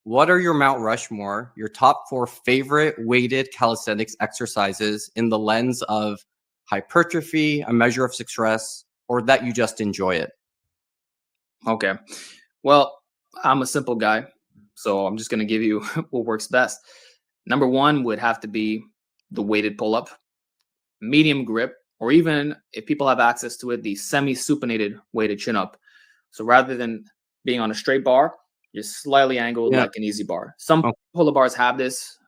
what are your Mount Rushmore, your top 4 favorite weighted calisthenics exercises in the lens of hypertrophy, a measure of success, or that you just enjoy it? Okay. Well, I'm a simple guy, so I'm just going to give you what works best. Number 1 would have to be the weighted pull-up, medium grip, or even if people have access to it, the semi-supinated weighted chin-up. So rather than being on a straight bar, you're slightly angled like an easy bar. Some pull-up bars have this,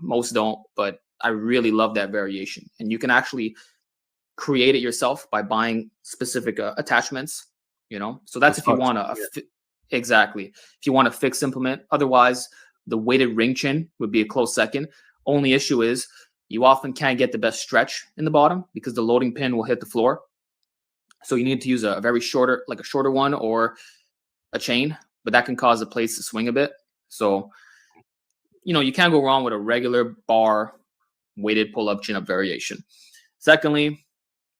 most don't, but I really love that variation. And you can actually create it yourself by buying specific attachments, So that's if you want to, exactly. If you want a fixed implement. Otherwise, the weighted ring chin would be a close second. Only issue is you often can't get the best stretch in the bottom because the loading pin will hit the floor. So you need to use a very shorter, like a shorter one or a chain, but that can cause the plates to swing a bit. So, you can't go wrong with a regular bar weighted pull-up chin-up variation. Secondly,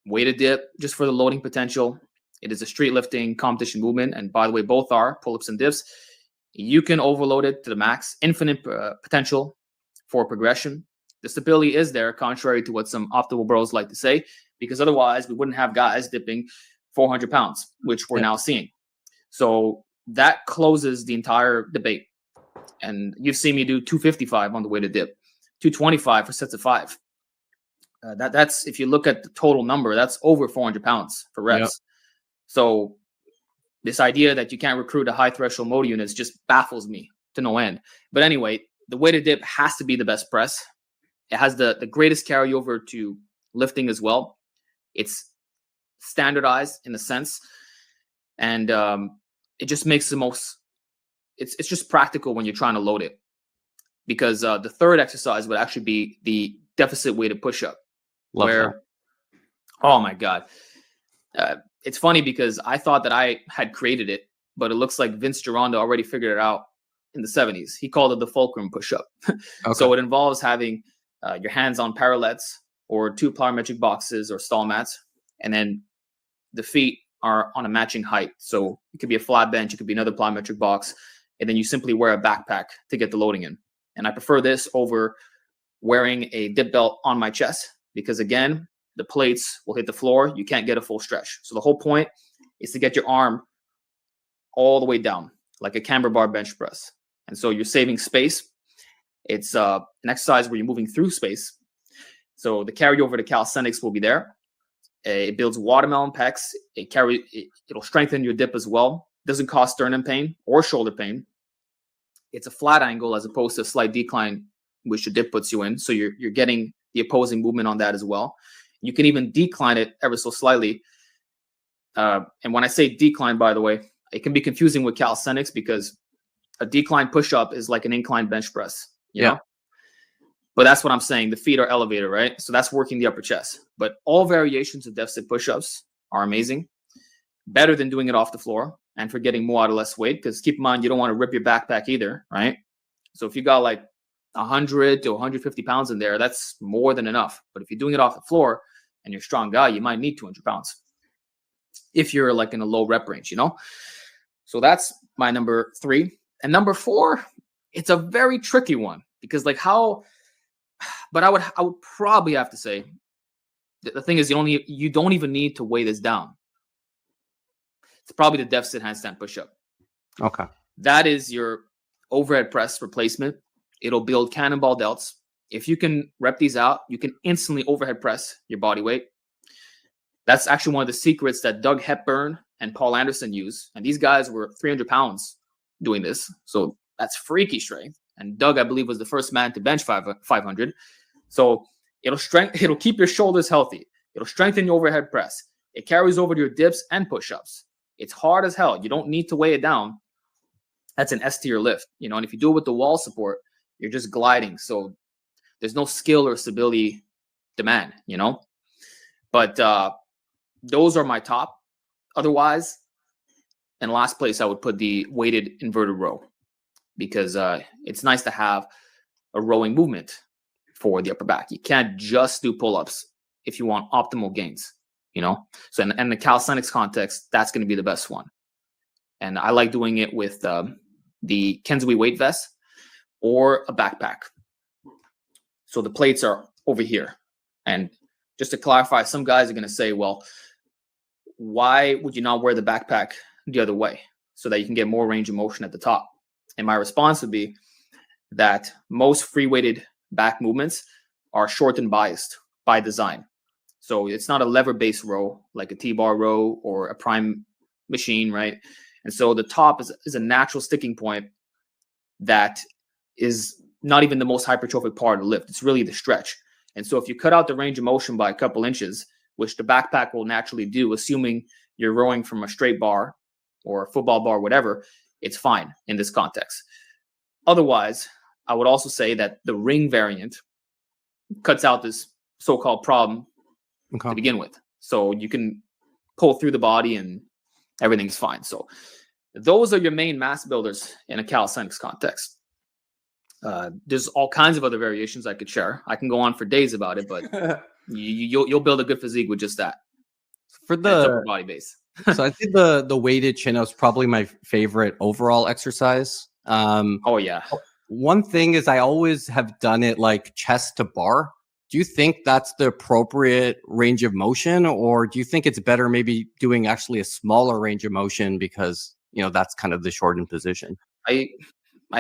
weighted dip, just for the loading potential. It is a street lifting competition movement. And by the way, both are pull-ups and dips. You can overload it to the max, infinite potential for progression. The stability is there, contrary to what some optimal bros like to say, because otherwise we wouldn't have guys dipping 400 pounds, which we're now seeing. So that closes the entire debate. And you've seen me do 255 on the weighted dip, 225 for sets of 5. That's, if you look at the total number, that's over 400 pounds for reps. Yep. So this idea that you can't recruit a high threshold motor units just baffles me to no end. But anyway, the weighted dip has to be the best press. It has the greatest carryover to lifting as well. It's standardized in a sense. And it just makes the most, it's just practical when you're trying to load it. Because the third exercise would actually be the deficit weighted push-up. Oh my God. It's funny because I thought that I had created it, but it looks like Vince Gironda already figured it out in the 70s. He called it the fulcrum push-up. So it involves having your hands on parallettes or 2 plyometric boxes or stall mats, and then the feet are on a matching height. So it could be a flat bench, it could be another plyometric box, and then you simply wear a backpack to get the loading in. And I prefer this over wearing a dip belt on my chest because, again, the plates will hit the floor. You can't get a full stretch. So the whole point is to get your arm all the way down, like a camber bar bench press. And so you're saving space. It's an exercise where you're moving through space. So the carryover to calisthenics will be there. It builds watermelon pecs. It'll strengthen your dip as well. It doesn't cause sternum pain or shoulder pain. It's a flat angle as opposed to a slight decline, which the dip puts you in. So you're getting the opposing movement on that as well. You can even decline it ever so slightly. And when I say decline, by the way, it can be confusing with calisthenics because a decline push-up is like an incline bench press, you know? But that's what I'm saying. The feet are elevated, right? So that's working the upper chest. But all variations of deficit push-ups are amazing. Better than doing it off the floor and for getting more out of less weight. Because keep in mind, you don't want to rip your backpack either, right? So if you got like 100 to 150 pounds in there, that's more than enough. But if you're doing it off the floor and you're a strong guy, you might need 200 pounds if you're like in a low rep range, So that's my number 3. And number 4, it's a very tricky one because but I would probably have to say the thing is you don't even need to weigh this down. It's probably the deficit handstand push-up. Okay. That is your overhead press replacement. It'll build cannonball delts. If you can rep these out, you can instantly overhead press your body weight. That's actually one of the secrets that Doug Hepburn and Paul Anderson use. And these guys were 300 pounds doing this. So that's freaky strength. And Doug, I believe, was the first man to bench 500. So it'll keep your shoulders healthy. It'll strengthen your overhead press. It carries over to your dips and push-ups. It's hard as hell. You don't need to weigh it down. That's an S-tier lift, and if you do it with the wall support, you're just gliding. So there's no skill or stability demand, But those are my top. Otherwise, in last place, I would put the weighted inverted row because it's nice to have a rowing movement for the upper back. You can't just do pull-ups if you want optimal gains, So in the calisthenics context, that's going to be the best one. And I like doing it with the Kensui weight vest. or a backpack. So the plates are over here. And just to clarify, some guys are going to say, well, why would you not wear the backpack the other way so that you can get more range of motion at the top? And my response would be that most free weighted back movements are short and biased by design. So it's not a lever-based row like a T-bar row or a prime machine, right? And so the top is a natural sticking point that is not even the most hypertrophic part of the lift. It's really the stretch. And so if you cut out the range of motion by a couple inches, which the backpack will naturally do, assuming you're rowing from a straight bar or a football bar, whatever, it's fine in this context. Otherwise, I would also say that the ring variant cuts out this so-called problem to begin with. So you can pull through the body and everything's fine. So those are your main mass builders in a calisthenics context. There's all kinds of other variations I could share. I can go on for days about it, but you'll build a good physique with just that. For the upper body base. So I think the weighted chin-up is probably my favorite overall exercise. Oh yeah. One thing is I always have done it like chest to bar. Do you think that's the appropriate range of motion, or do you think it's better maybe doing actually a smaller range of motion because, you know, that's kind of the shortened position? I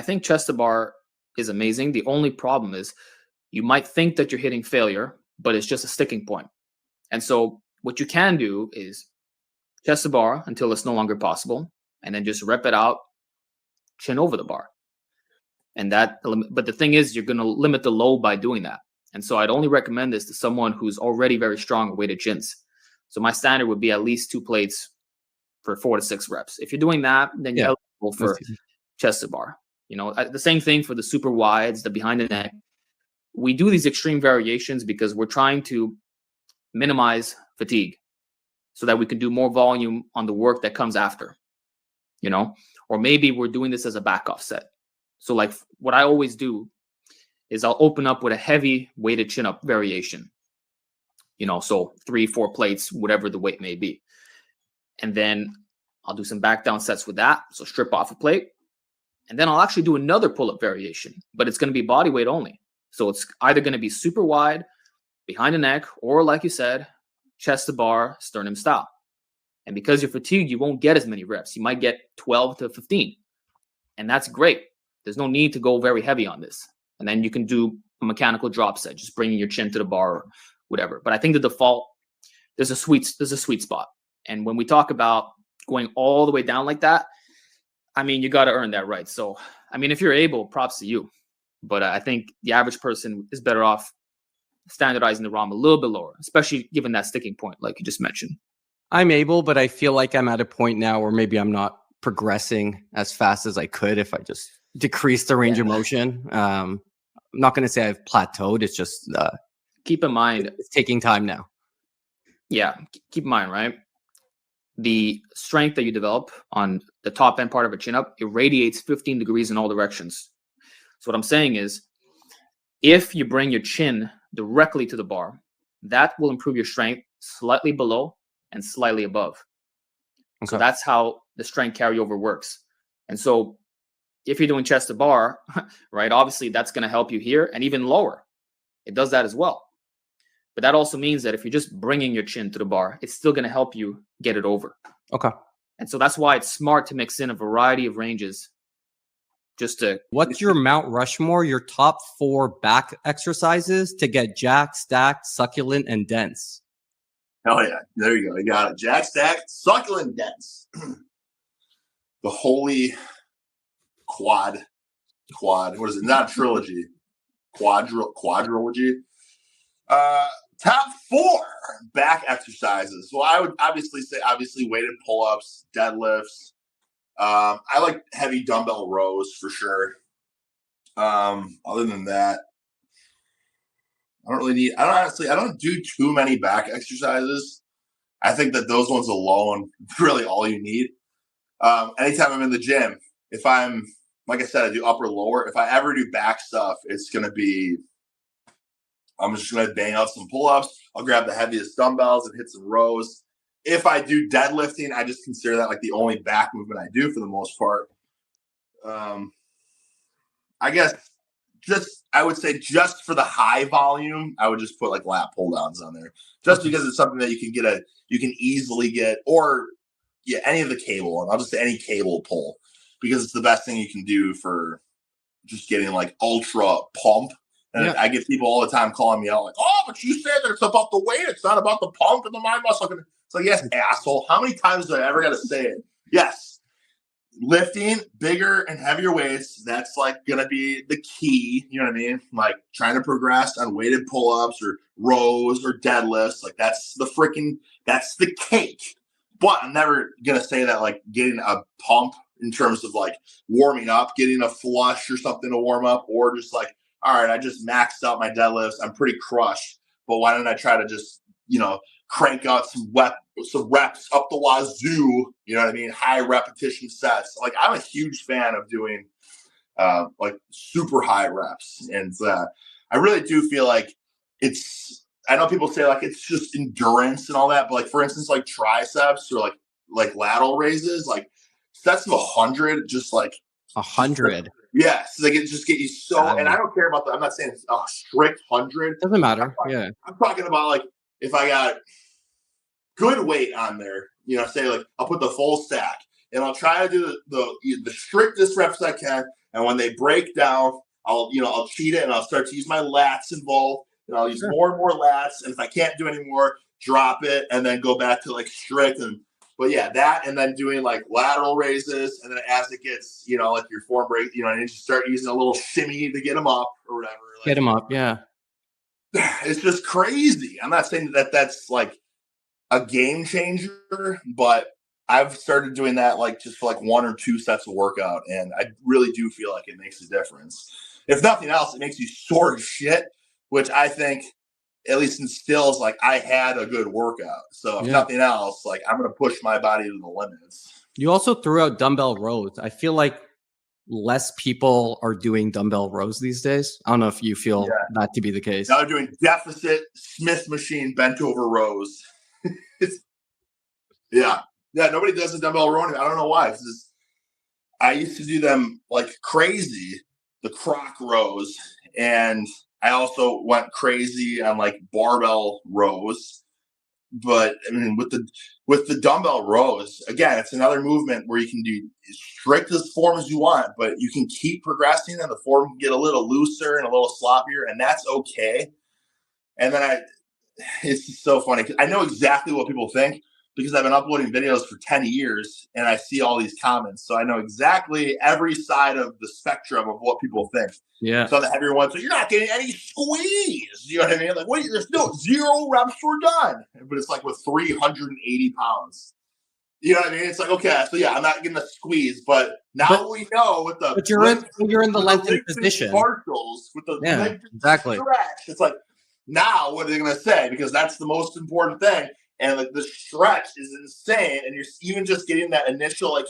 think chest to bar is amazing. The only problem is you might think that you're hitting failure, but it's just a sticking point. And so what you can do is chest to bar until it's no longer possible, and then just rep it out, chin over the bar. And that, but the thing is, you're going to limit the load by doing that. And so I'd only recommend this to someone who's already very strong at weighted chins. So my standard would be at least 2 plates for 4 to 6 reps. If you're doing that, then you're eligible for chest to bar. You know, the same thing for the super wides, the behind the neck. We do these extreme variations because we're trying to minimize fatigue so that we can do more volume on the work that comes after, you know, or maybe we're doing this as a back off set. So like what I always do is I'll open up with a heavy weighted chin up variation, you know, so 3, 4 plates, whatever the weight may be. And then I'll do some back down sets with that. So strip off a plate. And then I'll actually do another pull-up variation, but it's going to be body weight only. So it's either going to be super wide, behind the neck, or like you said, chest to bar, sternum style. And because you're fatigued, you won't get as many reps. You might get 12 to 15. And that's great. There's no need to go very heavy on this. And then you can do a mechanical drop set, just bringing your chin to the bar or whatever. But I think the default, there's a sweet spot. And when we talk about going all the way down like that, I mean, you got to earn that right. So, I mean, if you're able, props to you. But I think the average person is better off standardizing the ROM a little bit lower, especially given that sticking point, like you just mentioned. I'm able, but I feel like I'm at a point now where maybe I'm not progressing as fast as I could if I just decrease the range of motion. I'm not going to say I've plateaued. It's just keep in mind, it's taking time now. Yeah, keep in mind, right? The strength that you develop on the top end part of a chin up, it radiates 15 degrees in all directions. So what I'm saying is, if you bring your chin directly to the bar, that will improve your strength slightly below and slightly above. Okay. So that's how the strength carryover works. And so if you're doing chest to bar, right, obviously that's going to help you here and even lower. It does that as well. But that also means that if you're just bringing your chin to the bar, it's still going to help you get it over. Okay. And so that's why it's smart to mix in a variety of ranges. What's your Mount Rushmore, your top 4 back exercises to get jack, stacked, succulent, and dense? Hell yeah. There you go. You got it. Jack, stacked, succulent, dense. The holy quad. What is it? Not trilogy. Quadrilogy. Top 4 back exercises. Well, I would obviously say weighted pull-ups, deadlifts. I like heavy dumbbell rows for sure. Other than that, I don't do too many back exercises. I think that those ones alone, really all you need. Anytime I'm in the gym, if I'm, like I said, I do upper lower. If I ever do back stuff, it's going to be, I'm just going to bang out some pull-ups. I'll grab the heaviest dumbbells and hit some rows. If I do deadlifting, I just consider that like the only back movement I do for the most part. I guess I would say just for the high volume, I would just put like lat pull downs on there, just because it's something that you can easily get, or any of the cable, and I'll just say any cable pull, because it's the best thing you can do for just getting like ultra pump. And I get people all the time calling me out like, oh, but you said that it's about the weight. It's not about the pump and the mind muscle. It's like, yes, asshole. How many times do I ever got to say it? Yes. Lifting bigger and heavier weights, that's like going to be the key. You know what I mean? Like trying to progress on weighted pull-ups or rows or deadlifts. Like that's the cake. But I'm never going to say that like getting a pump in terms of like warming up, getting a flush or something to warm up, or just like, all right, I just maxed out my deadlifts. I'm pretty crushed, but why don't I try to just, crank out some reps up the wazoo, you know what I mean? High repetition sets. Like I'm a huge fan of doing like super high reps. And I really do feel like I know people say like it's just endurance and all that, but like for instance, like triceps or like lateral raises, like sets of 100, just like 100. Yes, they just get you so, and I don't care about I'm not saying it's a strict 100. Doesn't matter. I'm talking about like if I got good weight on there, say like I'll put the full stack and I'll try to do the strictest reps I can. And when they break down, I'll cheat it and I'll start to use my lats involved, and I'll use more and more lats. And if I can't do any more, drop it and then go back to like strict. But yeah, that, and then doing like lateral raises, and then as it gets, like your form break, and you start using a little shimmy to get them up or whatever. Like, get them up, yeah. It's just crazy. I'm not saying that that's like a game changer, but I've started doing that like just for like 1 or 2 sets of workout, and I really do feel like it makes a difference. If nothing else, it makes you sore as shit, which I think at least instills like I had a good workout. So if nothing else, like I'm going to push my body to the limits. You also threw out dumbbell rows. I feel like less people are doing dumbbell rows these days. I don't know if you feel that to be the case. Now they're doing deficit Smith machine bent over rows. Nobody does a dumbbell row anymore. I don't know why. I used to do them like crazy, the croc rows, and I also went crazy on like barbell rows. But I mean, with the dumbbell rows, again, it's another movement where you can do as strict as form as you want, but you can keep progressing and the form can get a little looser and a little sloppier, and that's okay. And then it's just so funny because I know exactly what people think, because I've been uploading videos for 10 years and I see all these comments. So I know exactly every side of the spectrum of what people think. Yeah. So the heavier ones, so you're not getting any squeeze. You know what I mean? Like, wait, there's no 0 reps were done. But it's like with 380 pounds. You know what I mean? It's like, okay, so yeah, I'm not getting a squeeze, but now we know with the you're in the lengthened position. Partials with the exactly. stretch. It's like, now what are they going to say? Because that's the most important thing. And like the stretch is insane, and you're even just getting that initial like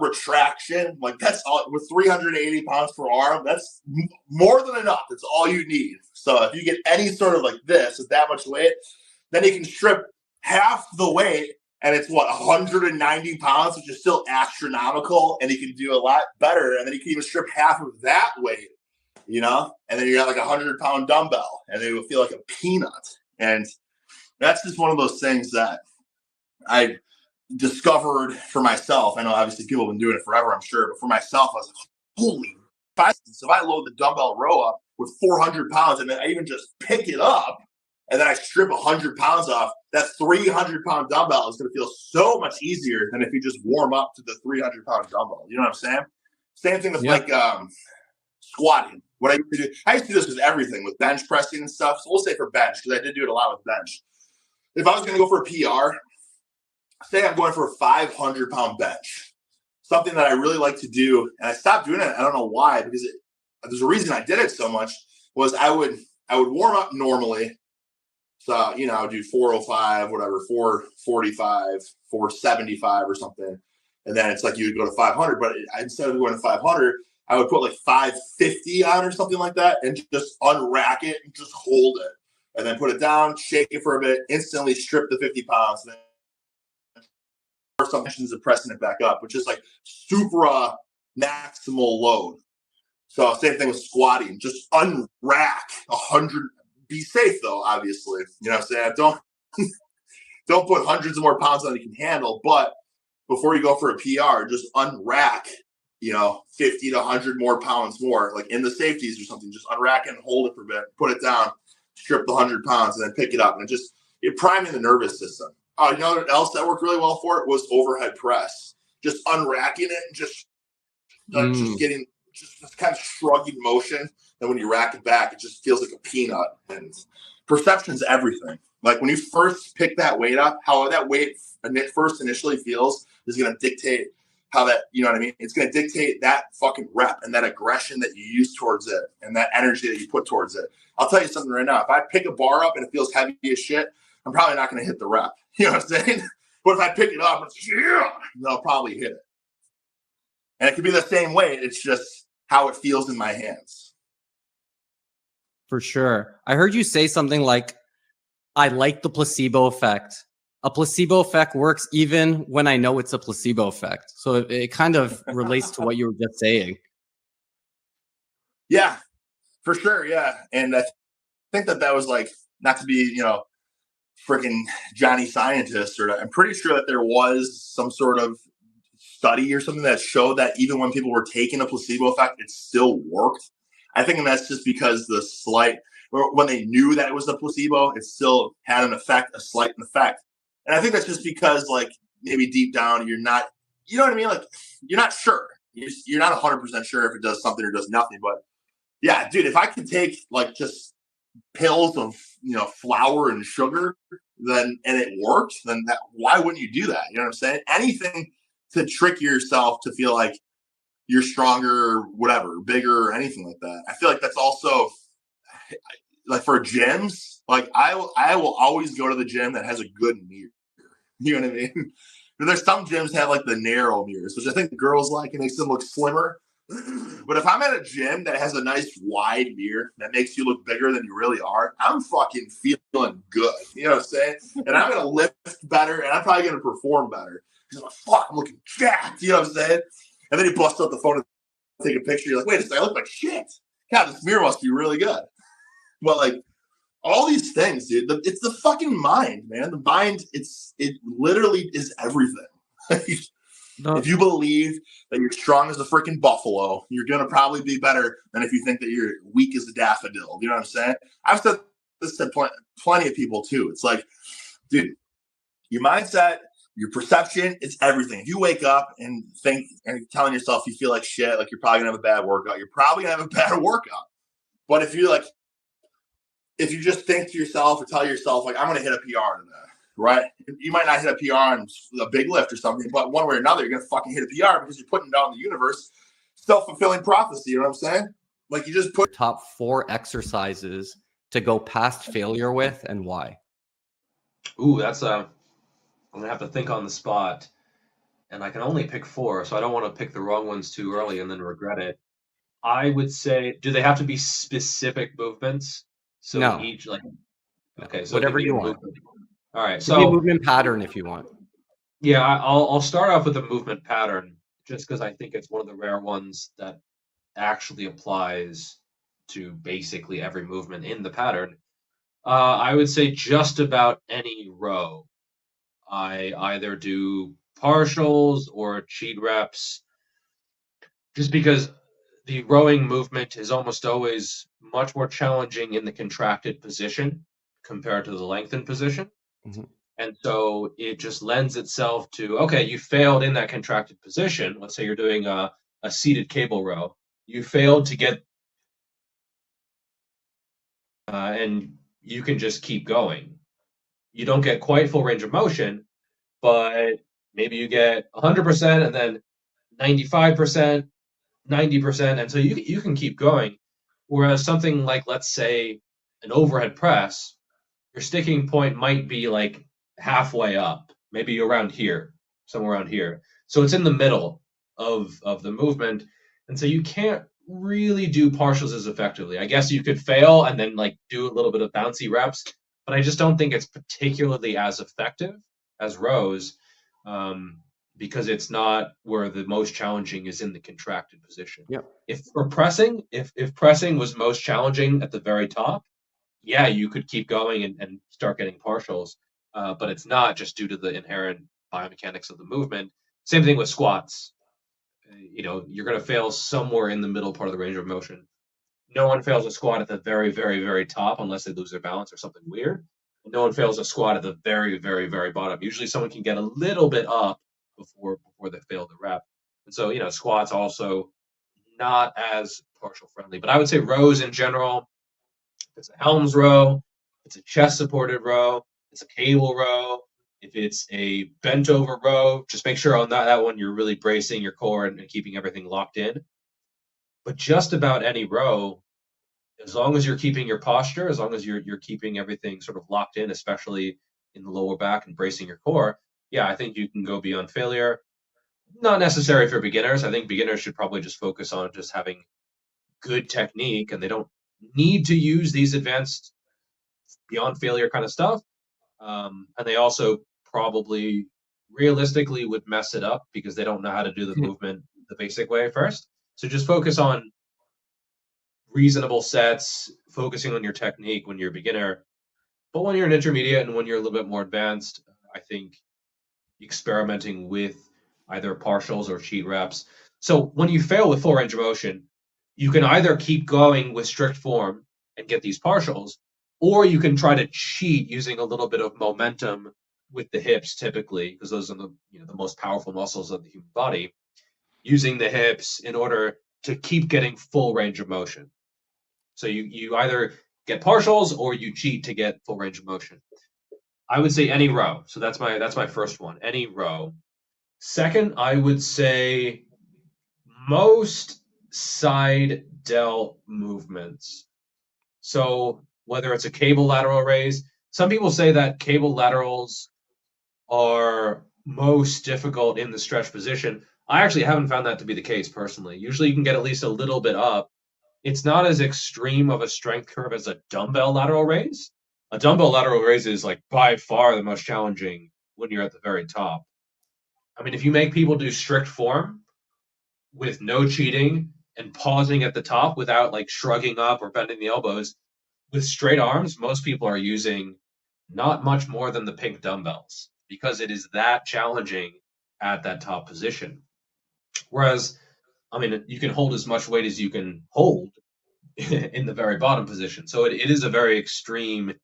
retraction. Like that's all with 380 pounds per arm. That's more than enough. That's all you need. So if you get any sort of like this with that much weight, then you can strip half the weight, and it's 190 pounds, which is still astronomical, and you can do a lot better. And then you can even strip half of that weight, and then you got like 100-pound dumbbell, and it will feel like a peanut. And that's just one of those things that I discovered for myself. I know obviously people have been doing it forever, I'm sure, but for myself, I was like, holy, if I load the dumbbell row up with 400 pounds and then I even just pick it up and then I strip 100 pounds off, that 300-pound dumbbell is going to feel so much easier than if you just warm up to the 300-pound dumbbell. You know what I'm saying? Same thing with like squatting. What I used to do this with everything, with bench pressing and stuff. So we'll say for bench, because I did do it a lot with bench. If I was going to go for a PR, say I'm going for a 500-pound bench, something that I really like to do, and I stopped doing it. I don't know why, because there's a reason I did it so much, was I would warm up normally. So, I would do 405, whatever, 445, 475 or something. And then it's like you would go to 500, but instead of going to 500, I would put like 550 on or something like that and just unrack it and just hold it. And then put it down, shake it for a bit, instantly strip the 50 pounds. And then or some missions of pressing it back up, which is like super maximal load. So same thing with squatting. Just unrack 100. Be safe though, obviously. You know what I'm saying? Don't put hundreds of more pounds on you can handle. But before you go for a PR, just unrack, 50 to 100 more pounds more, like in the safeties or something. Just unrack it and hold it for a bit. Put it down, strip the 100 pounds, and then pick it up. And it priming the nervous system. You know what else that worked really well for it was overhead press. Just unracking it and just getting just kind of shrugging motion. And when you rack it back, it just feels like a peanut. And perception's everything. Like when you first pick that weight up, how that weight first initially feels is going to dictate how that, you know what I mean? It's going to dictate that fucking rep and that aggression that you use towards it and that energy that you put towards it. I'll tell you something right now. If I pick a bar up and it feels heavy as shit, I'm probably not going to hit the rep. You know what I'm saying? But if I pick it up, I'll probably hit it. And it could be the same way. It's just how it feels in my hands. For sure. I heard you say something like, I like the placebo effect. A placebo effect works even when I know it's a placebo effect. So it kind of relates to what you were just saying. Yeah, for sure. Yeah. And I think that was like, not to be, freaking Johnny Scientist, I'm pretty sure that there was some sort of study or something that showed that even when people were taking a placebo effect, it still worked. I think that's just because when they knew that it was a placebo, it still had a slight effect. And I think that's just because, like, maybe deep down, you're not, you know what I mean? Like, you're not sure. You're not 100% sure if it does something or does nothing. But yeah, dude, if I could take like just pills of, flour and sugar, and it worked, then why wouldn't you do that? You know what I'm saying? Anything to trick yourself to feel like you're stronger or whatever, bigger or anything like that. I feel like that's also like for gyms, like I will always go to the gym that has a good mirror. You know what I mean? There's some gyms that have like the narrow mirrors, which I think girls like. It makes them look slimmer. But if I'm at a gym that has a nice wide mirror that makes you look bigger than you really are, I'm fucking feeling good. You know what I'm saying? And I'm going to lift better and I'm probably going to perform better. Because I'm like, fuck, I'm looking jacked. You know what I'm saying? And then you bust out the phone and take a picture. You're like, wait a second, I look like shit. God, this mirror must be really good. But like all these things, dude, it's the fucking mind, man. The mind, it literally is everything. No. If you believe that you're strong as a freaking buffalo, you're going to probably be better than if you think that you're weak as a daffodil. You know what I'm saying? I've said this to plenty of people too. It's like, dude, your mindset, your perception, it's everything. If you wake up and think and telling yourself you feel like shit, like you're probably going to have a bad workout, you're probably going to have a bad workout. But if you just think to yourself or tell yourself, like, I'm going to hit a PR today. Right? You might not hit a PR on a big lift or something, but one way or another, you're going to fucking hit a PR because you're putting it out in the universe. Self-fulfilling prophecy, you know what I'm saying? Like you just put top 4 exercises to go past failure with and why. Ooh, that's I'm going to have to think on the spot. And I can only pick 4, so I don't want to pick the wrong ones too early and then regret it. I would say, do they have to be specific movements? So no. Each, like, okay, so whatever you want. Movement. All right, so a movement pattern if you want. Yeah, I'll start off with a movement pattern just because I think it's one of the rare ones that actually applies to basically every movement in the pattern. I would say just about any row. I either do partials or cheat reps, just because the rowing movement is almost always much more challenging in the contracted position compared to the lengthened position. Mm-hmm. And so it just lends itself to, okay, you failed in that contracted position. Let's say you're doing a seated cable row. You failed to get, and you can just keep going. You don't get quite full range of motion, but maybe you get 100% and then 95%, 90%. And so you can keep going. Whereas something like, let's say, an overhead press, your sticking point might be like halfway up, maybe around here, somewhere around here. So it's in the middle of the movement. And so you can't really do partials as effectively. I guess you could fail and then like do a little bit of bouncy reps, but I just don't think it's particularly as effective as rows. because it's not where the most challenging is in the contracted position. Yep. If for pressing, if pressing was most challenging at the very top, yeah, you could keep going and start getting partials, but it's not, just due to the inherent biomechanics of the movement. Same thing with squats. You're going to fail somewhere in the middle part of the range of motion. No one fails a squat at the very, very, very top unless they lose their balance or something weird. And no one fails a squat at the very, very, very bottom. Usually someone can get a little bit up before they fail the rep. And so, squats also not as partial friendly. But I would say rows in general, if it's a Helms row, if it's a chest supported row, it's a cable row, if it's a bent over row, just make sure on that one you're really bracing your core and keeping everything locked in. But just about any row, as long as you're keeping your posture, as long as you're keeping everything sort of locked in, especially in the lower back and bracing your core, yeah, I think you can go beyond failure. Not necessary for beginners. I think beginners should probably just focus on just having good technique, and they don't need to use these advanced beyond failure kind of stuff. And they also probably realistically would mess it up because they don't know how to do the movement the basic way first. So just focus on reasonable sets, focusing on your technique when you're a beginner. But when you're an intermediate and when you're a little bit more advanced, I think experimenting with either partials or cheat reps. So when you fail with full range of motion, you can either keep going with strict form and get these partials, or you can try to cheat using a little bit of momentum with the hips, typically, because those are the most powerful muscles of the human body, using the hips in order to keep getting full range of motion. So you either get partials or you cheat to get full range of motion. I would say any row. So that's my first one, any row. Second, I would say most side delt movements. So whether it's a cable lateral raise, some people say that cable laterals are most difficult in the stretch position. I actually haven't found that to be the case personally. Usually you can get at least a little bit up. It's not as extreme of a strength curve as a dumbbell lateral raise. A dumbbell lateral raise is like by far the most challenging when you're at the very top. I mean, if you make people do strict form with no cheating and pausing at the top without like shrugging up or bending the elbows, with straight arms, most people are using not much more than the pink dumbbells because it is that challenging at that top position. Whereas, I mean, you can hold as much weight as you can hold in the very bottom position. So it is a very extreme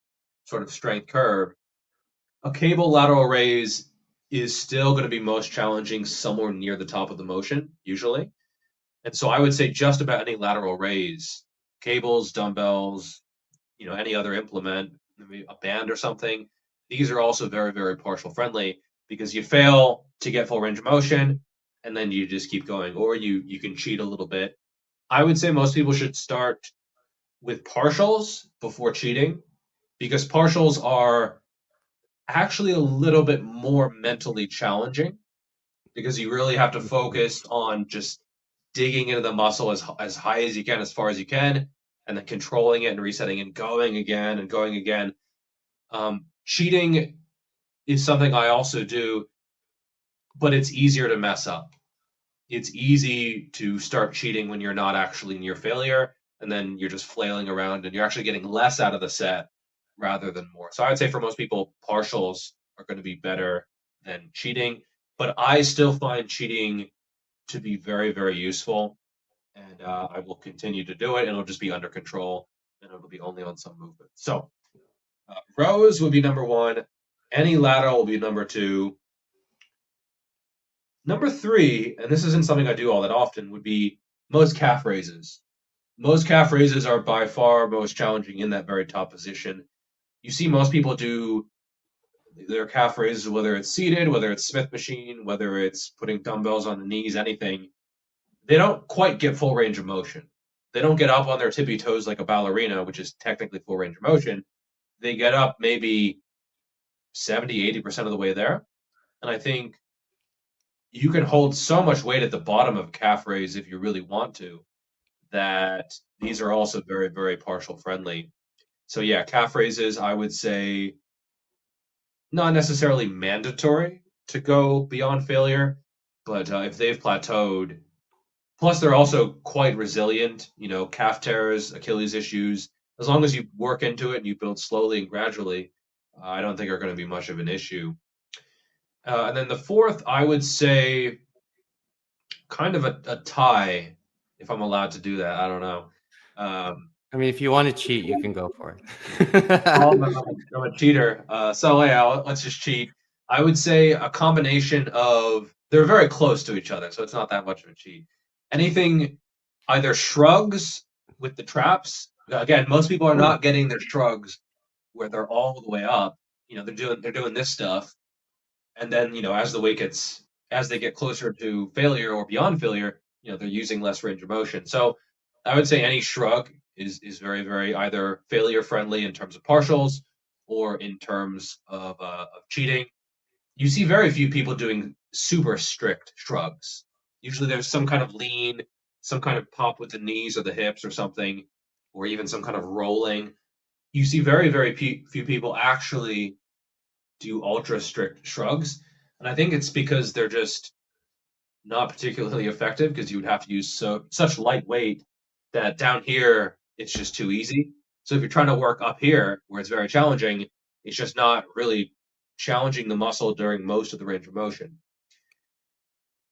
sort of strength curve. A cable lateral raise is still going to be most challenging somewhere near the top of the motion, usually. And so I would say just about any lateral raise, cables, dumbbells, any other implement, maybe a band or something, these are also very, very partial friendly because you fail to get full range of motion and then you just keep going, or you can cheat a little bit. I would say most people should start with partials before cheating because partials are actually a little bit more mentally challenging because you really have to focus on just digging into the muscle as high as you can, as far as you can, and then controlling it and resetting and going again and going again. Cheating is something I also do, but it's easier to mess up. It's easy to start cheating when you're not actually near failure, and then you're just flailing around and you're actually getting less out of the set rather than more. So I would say for most people, partials are going to be better than cheating, but I still find cheating to be very, very useful, and I will continue to do it, and it'll just be under control, and it'll be only on some movement. So rows would be number one. Any lateral will be number two. Number three, and this isn't something I do all that often, would be most calf raises. Most calf raises are by far most challenging in that very top position. You see most people do their calf raises, whether it's seated, whether it's Smith machine, whether it's putting dumbbells on the knees, anything. They don't quite get full range of motion. They don't get up on their tippy toes like a ballerina, which is technically full range of motion. They get up maybe 70, 80% of the way there. And I think you can hold so much weight at the bottom of a calf raise if you really want to, that these are also very, very partial friendly. So yeah, calf raises, I would say not necessarily mandatory to go beyond failure, But if they've plateaued, plus they're also quite resilient, calf tears, Achilles issues, as long as you work into it and you build slowly and gradually, I don't think are going to be much of an issue. And then the fourth, I would say, kind of a tie, if I'm allowed to do that. I don't know. I mean, if you want to cheat, you can go for I'm it. a cheater. So yeah, let's just cheat. I would say a combination of, they're very close to each other, so it's not that much of a cheat. Anything, either shrugs with the traps. Again, most people are not getting their shrugs where they're all the way up. They're doing this stuff, and then as they get closer to failure or beyond failure, they're using less range of motion. So I would say any shrug is very, very either failure friendly in terms of partials or in terms of cheating. You see very few people doing super strict shrugs. Usually there's some kind of lean, some kind of pop with the knees or the hips or something, or even some kind of rolling. You see very, very few people actually do ultra strict shrugs. And I think it's because they're just not particularly effective, because you would have to use such light weight that down here it's just too easy. So if you're trying to work up here where it's very challenging, it's just not really challenging the muscle during most of the range of motion.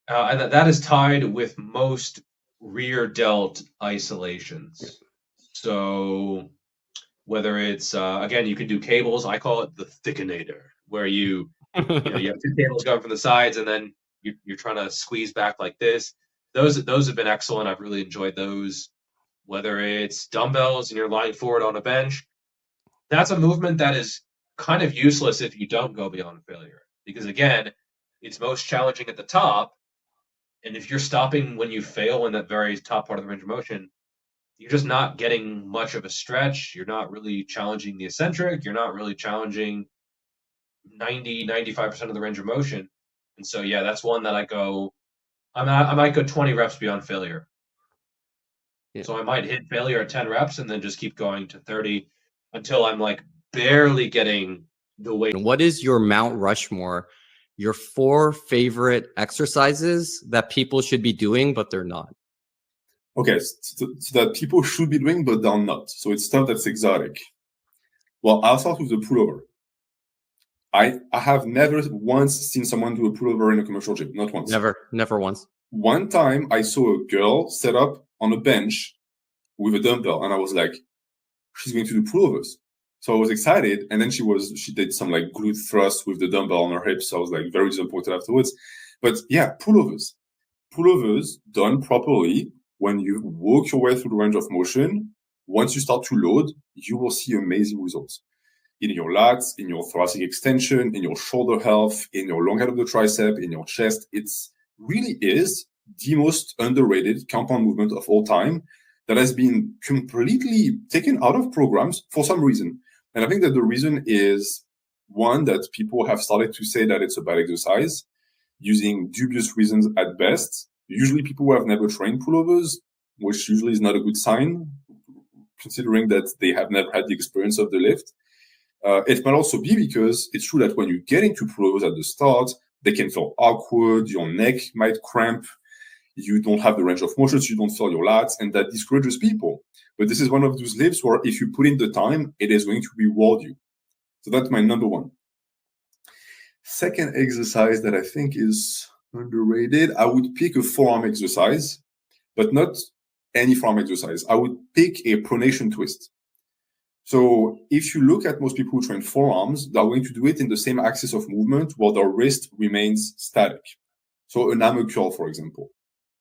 And that is tied with most rear delt isolations. So whether it's, again, you can do cables. I call it the thickinator, where you have two cables going from the sides, and then you're trying to squeeze back like this. Those have been excellent. I've really enjoyed those. Whether it's dumbbells and you're lying forward on a bench, that's a movement that is kind of useless if you don't go beyond failure. Because again, it's most challenging at the top. And if you're stopping when you fail in that very top part of the range of motion, you're just not getting much of a stretch. You're not really challenging the eccentric. You're not really challenging 95% of the range of motion. And so, yeah, that's one that I might go 20 reps beyond failure. Yeah. So I might hit failure at 10 reps and then just keep going to 30 until I'm like barely getting the weight. What is your Mount Rushmore, your 4 favorite exercises that people should be doing, but they're not? Okay, so that people should be doing, but they're not. So it's stuff that's exotic. Well, I'll start with the pullover. I have never once seen someone do a pullover in a commercial gym. Not once. Never once. One time I saw a girl set up on a bench with a dumbbell, and I was like, she's going to do pullovers. So I was excited, and then she did some like glute thrust with the dumbbell on her hips. So I was like very disappointed afterwards. But yeah, pullovers done properly. When you walk your way through the range of motion, once you start to load, you will see amazing results in your lats, in your thoracic extension, in your shoulder health, in your long head of the tricep, in your chest. It's really is the most underrated compound movement of all time that has been completely taken out of programs for some reason. And I think that the reason is, one, that people have started to say that it's a bad exercise, using dubious reasons at best. Usually people who have never trained pullovers, which usually is not a good sign, considering that they have never had the experience of the lift. It might also be because it's true that when you get into pullovers at the start, they can feel awkward, your neck might cramp, you don't have the range of motion, so you don't feel your lats, and that discourages people. But this is one of those lifts where if you put in the time, it is going to reward you. So that's my number one. Second exercise that I think is underrated, I would pick a forearm exercise, but not any forearm exercise. I would pick a pronation twist. So if you look at most people who train forearms, they're going to do it in the same axis of movement while their wrist remains static. So an hammer curl, for example.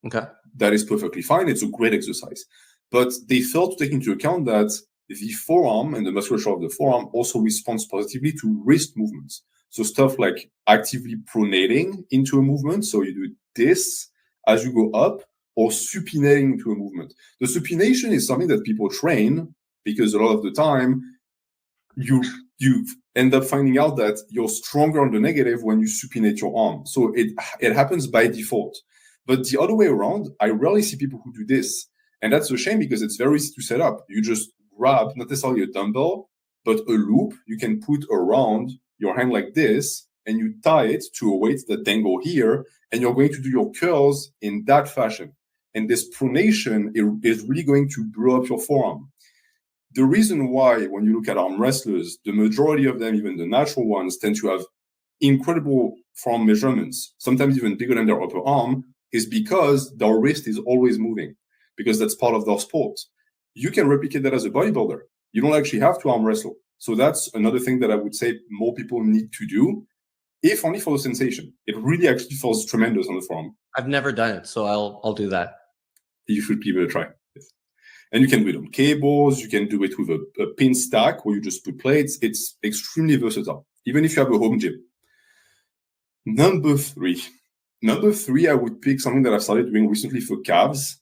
Okay. That is perfectly fine. It's a great exercise. But they fail to take into account that the forearm and the musculature of the forearm also responds positively to wrist movements. So stuff like actively pronating into a movement. So you do this as you go up, or supinating into a movement. The supination is something that people train because a lot of the time you end up finding out that you're stronger on the negative when you supinate your arm. So it happens by default. But the other way around, I rarely see people who do this. And that's a shame because it's very easy to set up. You just grab, not necessarily a dumbbell, but a loop you can put around your hand like this, and you tie it to a weight that then go here, and you're going to do your curls in that fashion. And this pronation is really going to blow up your forearm. The reason why, when you look at arm wrestlers, the majority of them, even the natural ones, tend to have incredible forearm measurements, sometimes even bigger than their upper arm, is because their wrist is always moving, because that's part of their sport. You can replicate that as a bodybuilder. You don't actually have to arm wrestle. So that's another thing that I would say more people need to do, if only for the sensation. It really actually feels tremendous on the forearm. I've never done it, so I'll do that. You should give it a try. Yes. And you can do it on cables. You can do it with a pin stack where you just put plates. It's extremely versatile, even if you have a home gym. Number three, I would pick something that I've started doing recently for calves.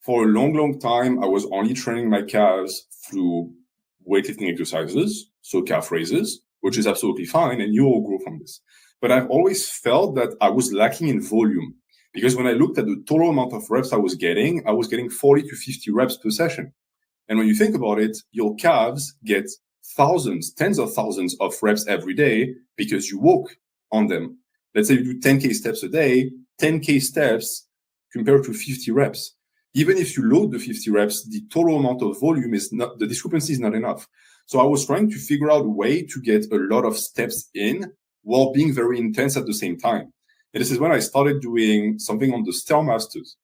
For a long, long time, I was only training my calves through weightlifting exercises, so calf raises, which is absolutely fine, and you all grow from this. But I've always felt that I was lacking in volume, because when I looked at the total amount of reps I was getting 40 to 50 reps per session. And when you think about it, your calves get thousands, tens of thousands of reps every day because you walk on them. Let's say you do 10K steps a day, 10K steps compared to 50 reps. Even if you load the 50 reps, the total amount of volume is not, the discrepancy is not enough. So I was trying to figure out a way to get a lot of steps in while being very intense at the same time. And this is when I started doing something on the Stairmasters.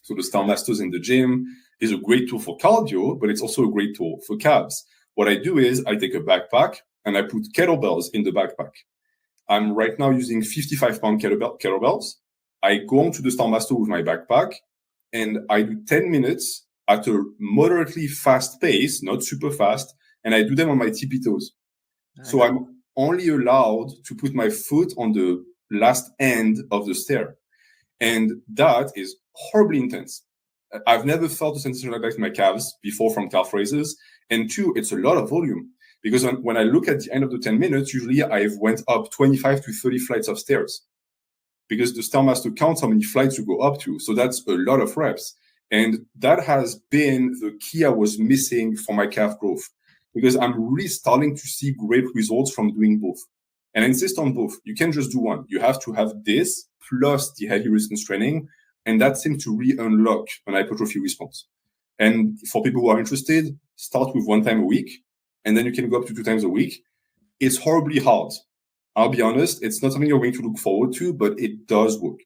So the Stairmasters in the gym is a great tool for cardio, but it's also a great tool for calves. What I do is I take a backpack and I put kettlebells in the backpack. I'm right now using 55-pound kettlebells. I go onto the Stairmaster with my backpack, and I do 10 minutes at a moderately fast pace, not super fast, and I do them on my tippy toes. Nice. So I'm only allowed to put my foot on the last end of the stair. And that is horribly intense. I've never felt a sensation like that in my calves before from calf raises. And two, it's a lot of volume. Because when I look at the end of the 10 minutes, usually I've went up 25 to 30 flights of stairs. Because the Stairmaster counts how many flights you go up to. So that's a lot of reps. And that has been the key I was missing for my calf growth. Because I'm really starting to see great results from doing both. And I insist on both. You can't just do one. You have to have this plus the heavy resistance training. And that seems to re-unlock an hypertrophy response. And for people who are interested, start with 1 time a week. And then you can go up to 2 times a week. It's horribly hard. I'll be honest, it's not something you're going to look forward to, but it does work.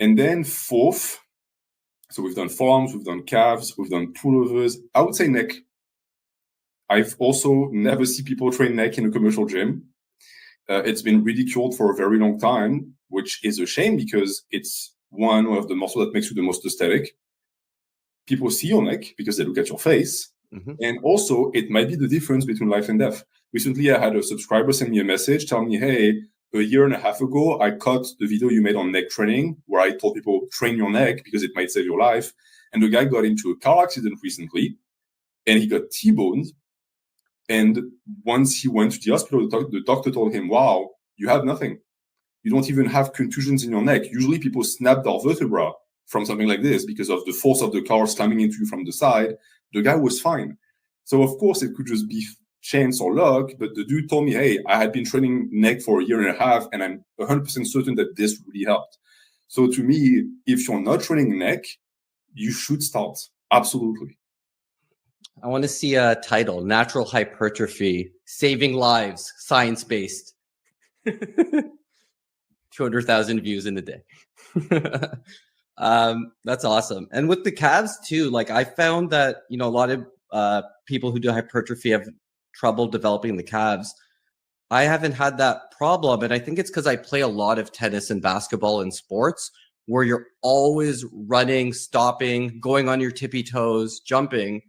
And then fourth, so we've done forearms, we've done calves, we've done pullovers. I would say neck. I've also never seen people train neck in a commercial gym. It's been ridiculed for a very long time, which is a shame because it's one of the muscles that makes you the most aesthetic. People see your neck because they look at your face. Mm-hmm. And also, it might be the difference between life and death. Recently, I had a subscriber send me a message telling me, hey, a year and a half ago, I cut the video you made on neck training, where I told people, train your neck because it might save your life. And the guy got into a car accident recently, and he got T-boned. And once he went to the hospital, the doctor told him, wow, you have nothing. You don't even have contusions in your neck. Usually people snap their vertebra from something like this because of the force of the car slamming into you from the side. The guy was fine. So of course it could just be chance or luck, but the dude told me, hey, I had been training neck for a year and a half, and I'm 100% certain that this really helped. So to me, if you're not training neck, you should start. Absolutely. I want to see a title, Natural Hypertrophy, Saving Lives, Science-Based. 200,000 views in a day. That's awesome. And with the calves too, like I found that, a lot of people who do hypertrophy have trouble developing the calves. I haven't had that problem. And I think it's because I play a lot of tennis and basketball and sports where you're always running, stopping, going on your tippy toes, jumping.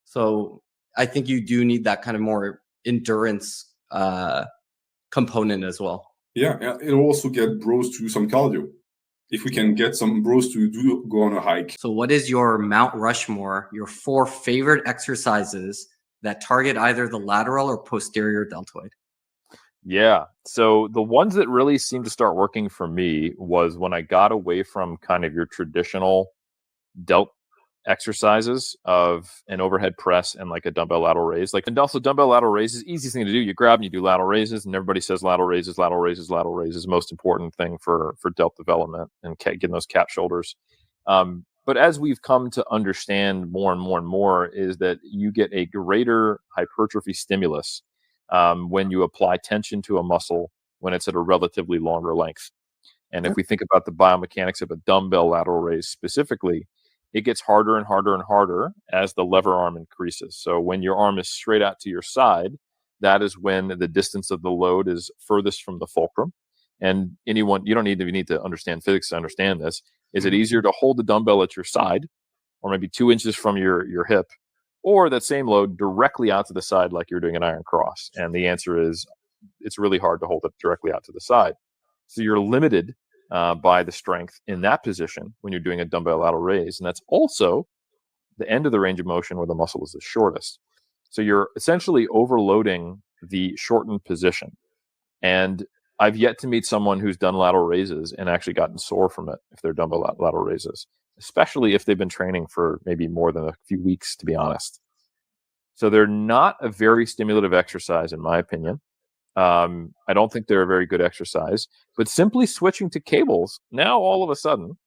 So I think you do need that kind of more endurance component as well. Yeah, it'll also get bros to some cardio. If we can get some bros to go on a hike. So what is your Mount Rushmore, your 4 favorite exercises that target either the lateral or posterior deltoid? Yeah. So the ones that really seemed to start working for me was when I got away from kind of your traditional delt exercises of an overhead press and like a dumbbell lateral raise. Like, and also dumbbell lateral raise is the easiest thing to do. You grab and you do lateral raises, and everybody says lateral raises, lateral raises, lateral raises, most important thing for delt development and getting those cap shoulders. But as we've come to understand more and more and more, is that you get a greater hypertrophy stimulus when you apply tension to a muscle when it's at a relatively longer length. And if we think about the biomechanics of a dumbbell lateral raise specifically, it gets harder and harder and harder as the lever arm increases. So when your arm is straight out to your side, that is when the distance of the load is furthest from the fulcrum. And anyone, you don't even need to understand physics to understand this. Is it easier to hold the dumbbell at your side, or maybe 2 inches from your hip, or that same load directly out to the side like you're doing an iron cross? And the answer is it's really hard to hold it directly out to the side. So you're limited by the strength in that position when you're doing a dumbbell lateral raise. And that's also the end of the range of motion where the muscle is the shortest. So you're essentially overloading the shortened position. And I've yet to meet someone who's done lateral raises and actually gotten sore from it if they're dumbbell lateral raises, especially if they've been training for maybe more than a few weeks, to be honest. So they're not a very stimulative exercise, in my opinion. I don't think they're a very good exercise, but simply switching to cables, now all of a sudden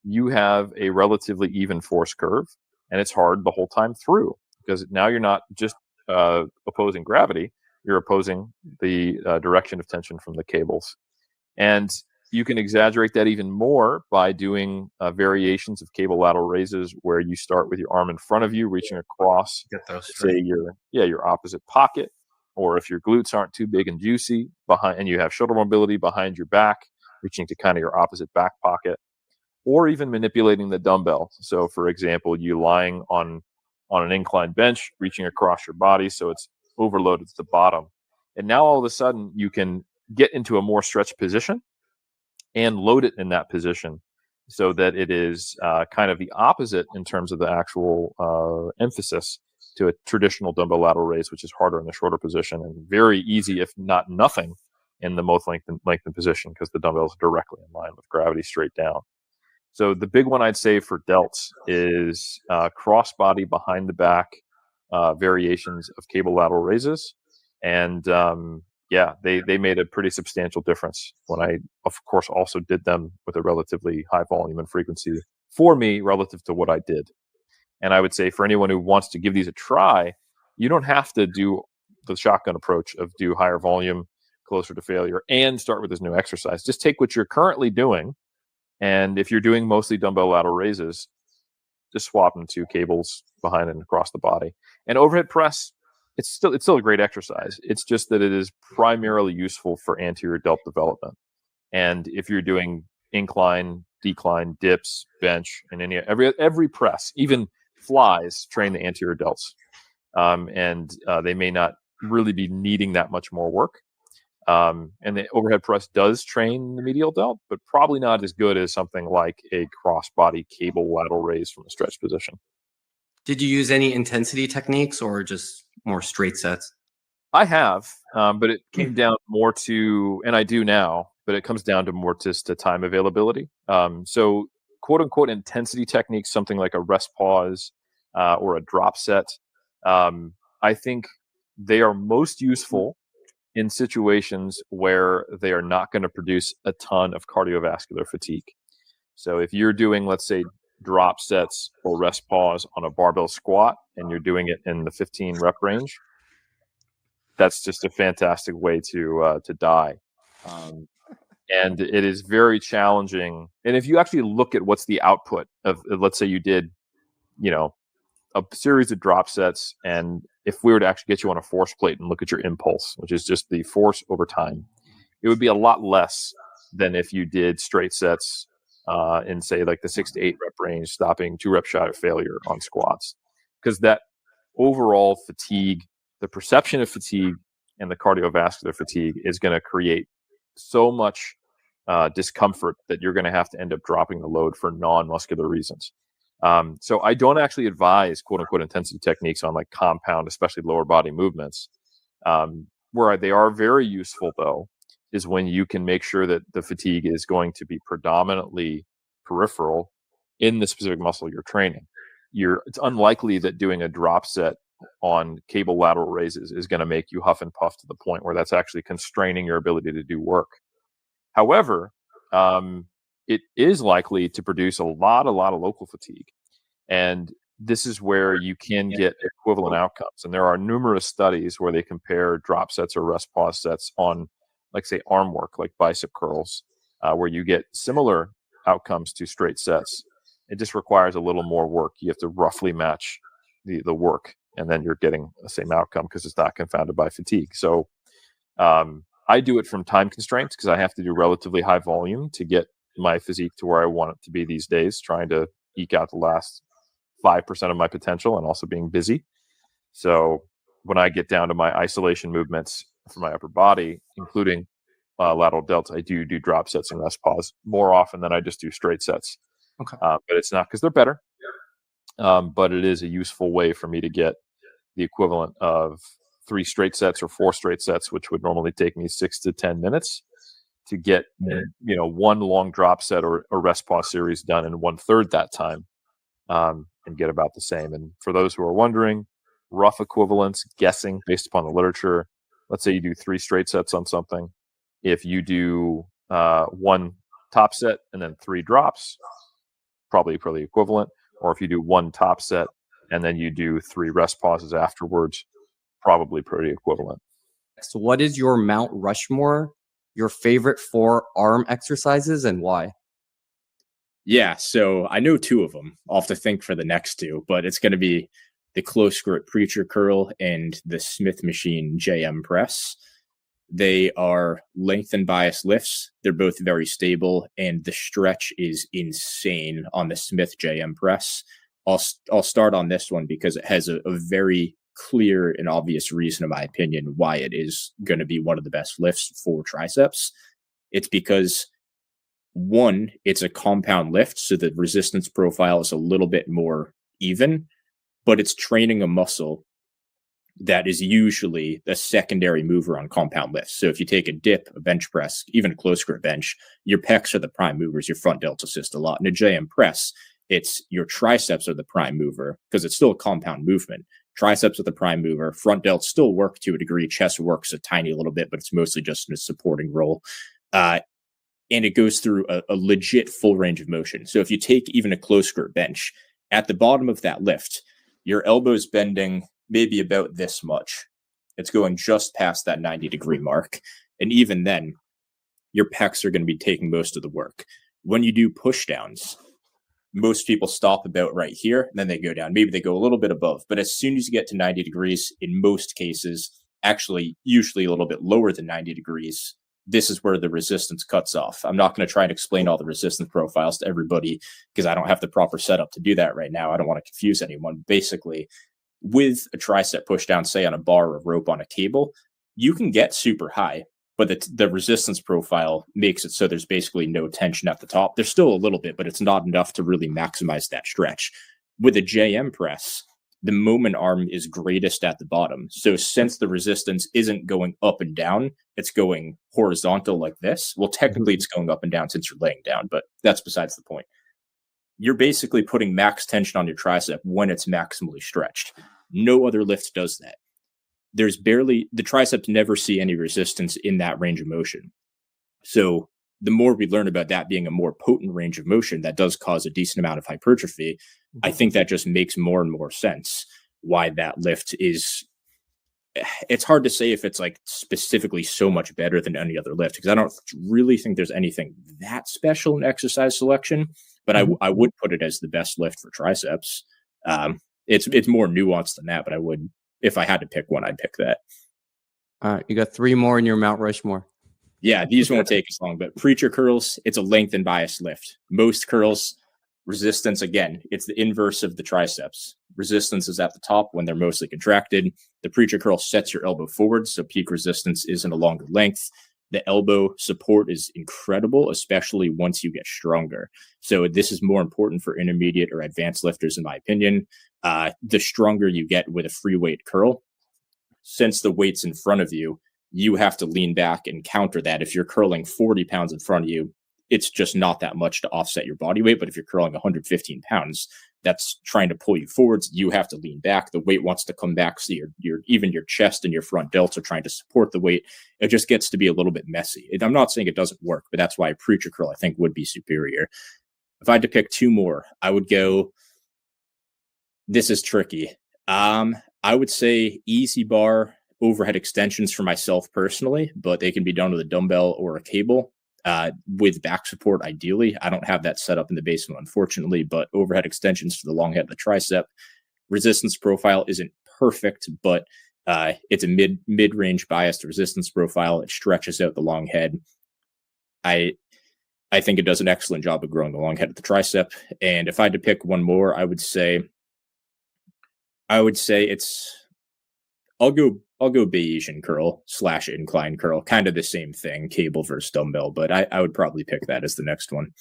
you have a relatively even force curve, and it's hard the whole time through because now you're not just opposing gravity, you're opposing the direction of tension from the cables. And you can exaggerate that even more by doing variations of cable lateral raises where you start with your arm in front of you, reaching across, Get those say your opposite pocket. Or if your glutes aren't too big and juicy behind, and you have shoulder mobility behind your back, reaching to kind of your opposite back pocket, or even manipulating the dumbbell. So, for example, you lying on an inclined bench, reaching across your body, so it's overloaded to the bottom. And now all of a sudden, you can get into a more stretched position and load it in that position, so that it is kind of the opposite in terms of the actual emphasis to a traditional dumbbell lateral raise, which is harder in the shorter position and very easy, if not nothing, in the most lengthened position because the dumbbell is directly in line with gravity straight down. So the big one I'd say for delts is cross body behind the back variations of cable lateral raises. And they made a pretty substantial difference when I, of course, also did them with a relatively high volume and frequency for me relative to what I did. And I would say for anyone who wants to give these a try, you don't have to do the shotgun approach of do higher volume, closer to failure, and start with this new exercise. Just take what you're currently doing. And if you're doing mostly dumbbell lateral raises, just swap them to cables behind and across the body. And overhead press, it's still a great exercise. It's just that it is primarily useful for anterior delt development. And if you're doing incline, decline, dips, bench, and every press, even flies train the anterior delts, and they may not really be needing that much more work. And the overhead press does train the medial delt, but probably not as good as something like a cross-body cable lateral raise from a stretch position. Did you use any intensity techniques or just more straight sets? I have, but it came down more to, and I do now, but it comes down to more just to time availability. So quote unquote intensity techniques, something like a rest pause or a drop set, I think they are most useful in situations where they are not going to produce a ton of cardiovascular fatigue. So if you're doing, let's say, drop sets or rest pause on a barbell squat and you're doing it in the 15 rep range, that's just a fantastic way to die. And it is very challenging. And if you actually look at what's the output of, let's say you did, a series of drop sets, and if we were to actually get you on a force plate and look at your impulse, which is just the force over time, it would be a lot less than if you did straight sets in, say, like the 6 to 8 rep range, stopping 2 rep shy of failure on squats. Because that overall fatigue, the perception of fatigue and the cardiovascular fatigue is going to create so much discomfort that you're going to have to end up dropping the load for non-muscular reasons. So I don't actually advise quote unquote intensity techniques on like compound, especially lower body movements. Where they are very useful though, is when you can make sure that the fatigue is going to be predominantly peripheral in the specific muscle you're training. it's unlikely that doing a drop set on cable lateral raises is going to make you huff and puff to the point where that's actually constraining your ability to do work. However, it is likely to produce a lot of local fatigue. And this is where you can get equivalent outcomes. And there are numerous studies where they compare drop sets or rest pause sets on, like, say, arm work, like bicep curls, where you get similar outcomes to straight sets. It just requires a little more work. You have to roughly match the work, and then you're getting the same outcome because it's not confounded by fatigue. So I do it from time constraints because I have to do relatively high volume to get my physique to where I want it to be these days, trying to eke out the last 5% of my potential and also being busy. So when I get down to my isolation movements for my upper body, including lateral delts, I do drop sets and rest pause more often than I just do straight sets. Okay. But it's not because they're better, but it is a useful way for me to get the equivalent of 3 straight sets or 4 straight sets, which would normally take me 6 to 10 minutes to get, one long drop set or rest pause series done in 1/3 that time, and get about the same. And for those who are wondering, rough equivalents, guessing based upon the literature, let's say you do 3 straight sets on something. If you do 1 top set and then 3 drops, probably equivalent. Or if you do 1 top set and then you do 3 rest pauses afterwards, probably pretty equivalent. So what is your Mount Rushmore, your favorite 4 arm exercises, and why? Yeah, so I know 2 of them. I'll have to think for the next 2, but it's going to be the close grip preacher curl and the Smith machine JM press. They are length and bias lifts. They're both very stable, and the stretch is insane on the Smith JM press. I'll start on this one because it has a very clear and obvious reason, in my opinion, why it is going to be one of the best lifts for triceps. It's because, one, it's a compound lift, so the resistance profile is a little bit more even, but it's training a muscle that is usually a secondary mover on compound lifts. So if you take a dip, a bench press, even a close grip bench, your pecs are the prime movers, your front delts assist a lot. In a JM press, it's your triceps are the prime mover because it's still a compound movement. Triceps are the prime mover. Front delts still work to a degree. Chest works a tiny little bit, but it's mostly just in a supporting role. And it goes through a legit full range of motion. So if you take even a close grip bench, at the bottom of that lift, your elbow's bending maybe about this much. It's going just past that 90-degree mark. And even then, your pecs are going to be taking most of the work. When you do push downs, most people stop about right here, and then they go down. Maybe they go a little bit above. But as soon as you get to 90 degrees, in most cases, actually usually a little bit lower than 90 degrees, this is where the resistance cuts off. I'm not going to try and explain all the resistance profiles to everybody because I don't have the proper setup to do that right now. I don't want to confuse anyone. Basically, with a tricep push down, say on a bar or rope on a cable, you can get super high, but the resistance profile makes it so there's basically no tension at the top. There's still a little bit, but it's not enough to really maximize that stretch. With a JM press, the moment arm is greatest at the bottom. So since the resistance isn't going up and down, it's going horizontal like this. Well, technically it's going up and down since you're laying down, but that's besides the point. You're basically putting max tension on your tricep when it's maximally stretched. No other lift does that. The triceps never see any resistance in that range of motion. So the more we learn about that being a more potent range of motion that does cause a decent amount of hypertrophy, I think that just makes more and more sense why that lift is. It's hard to say if it's like specifically so much better than any other lift because I don't really think there's anything that special in exercise selection, but I would put it as the best lift for triceps. It's more nuanced than that, but if I had to pick one, I'd pick that. All right, you got 3 more in your Mount Rushmore. Yeah, these won't take as long, but preacher curls, it's a length and bias lift. Most curls, resistance, again, it's the inverse of the triceps. Resistance is at the top when they're mostly contracted. The preacher curl sets your elbow forward, so peak resistance isn't a longer length. The elbow support is incredible, especially once you get stronger. So this is more important for intermediate or advanced lifters, in my opinion. The stronger you get with a free weight curl, since the weight's in front of you, you have to lean back and counter that. If you're curling 40 pounds in front of you, it's just not that much to offset your body weight. But if you're curling 115 pounds, that's trying to pull you forwards. You have to lean back. The weight wants to come back. So even your chest and your front delts are trying to support the weight. It just gets to be a little bit messy. I'm not saying it doesn't work, but that's why a preacher curl, I think, would be superior. If I had to pick two more, I would go, this is tricky. I would say easy bar overhead extensions for myself personally, but they can be done with a dumbbell or a cable. With back support, ideally. I don't have that set up in the basement, unfortunately, but overhead extensions for the long head of the tricep. Resistance profile isn't perfect, but it's a mid-range biased resistance profile. It stretches out the long head. I think it does an excellent job of growing the long head of the tricep. And if I had to pick one more, I would say I'll go Bayesian curl / incline curl, kind of the same thing, cable versus dumbbell, but I would probably pick that as the next one.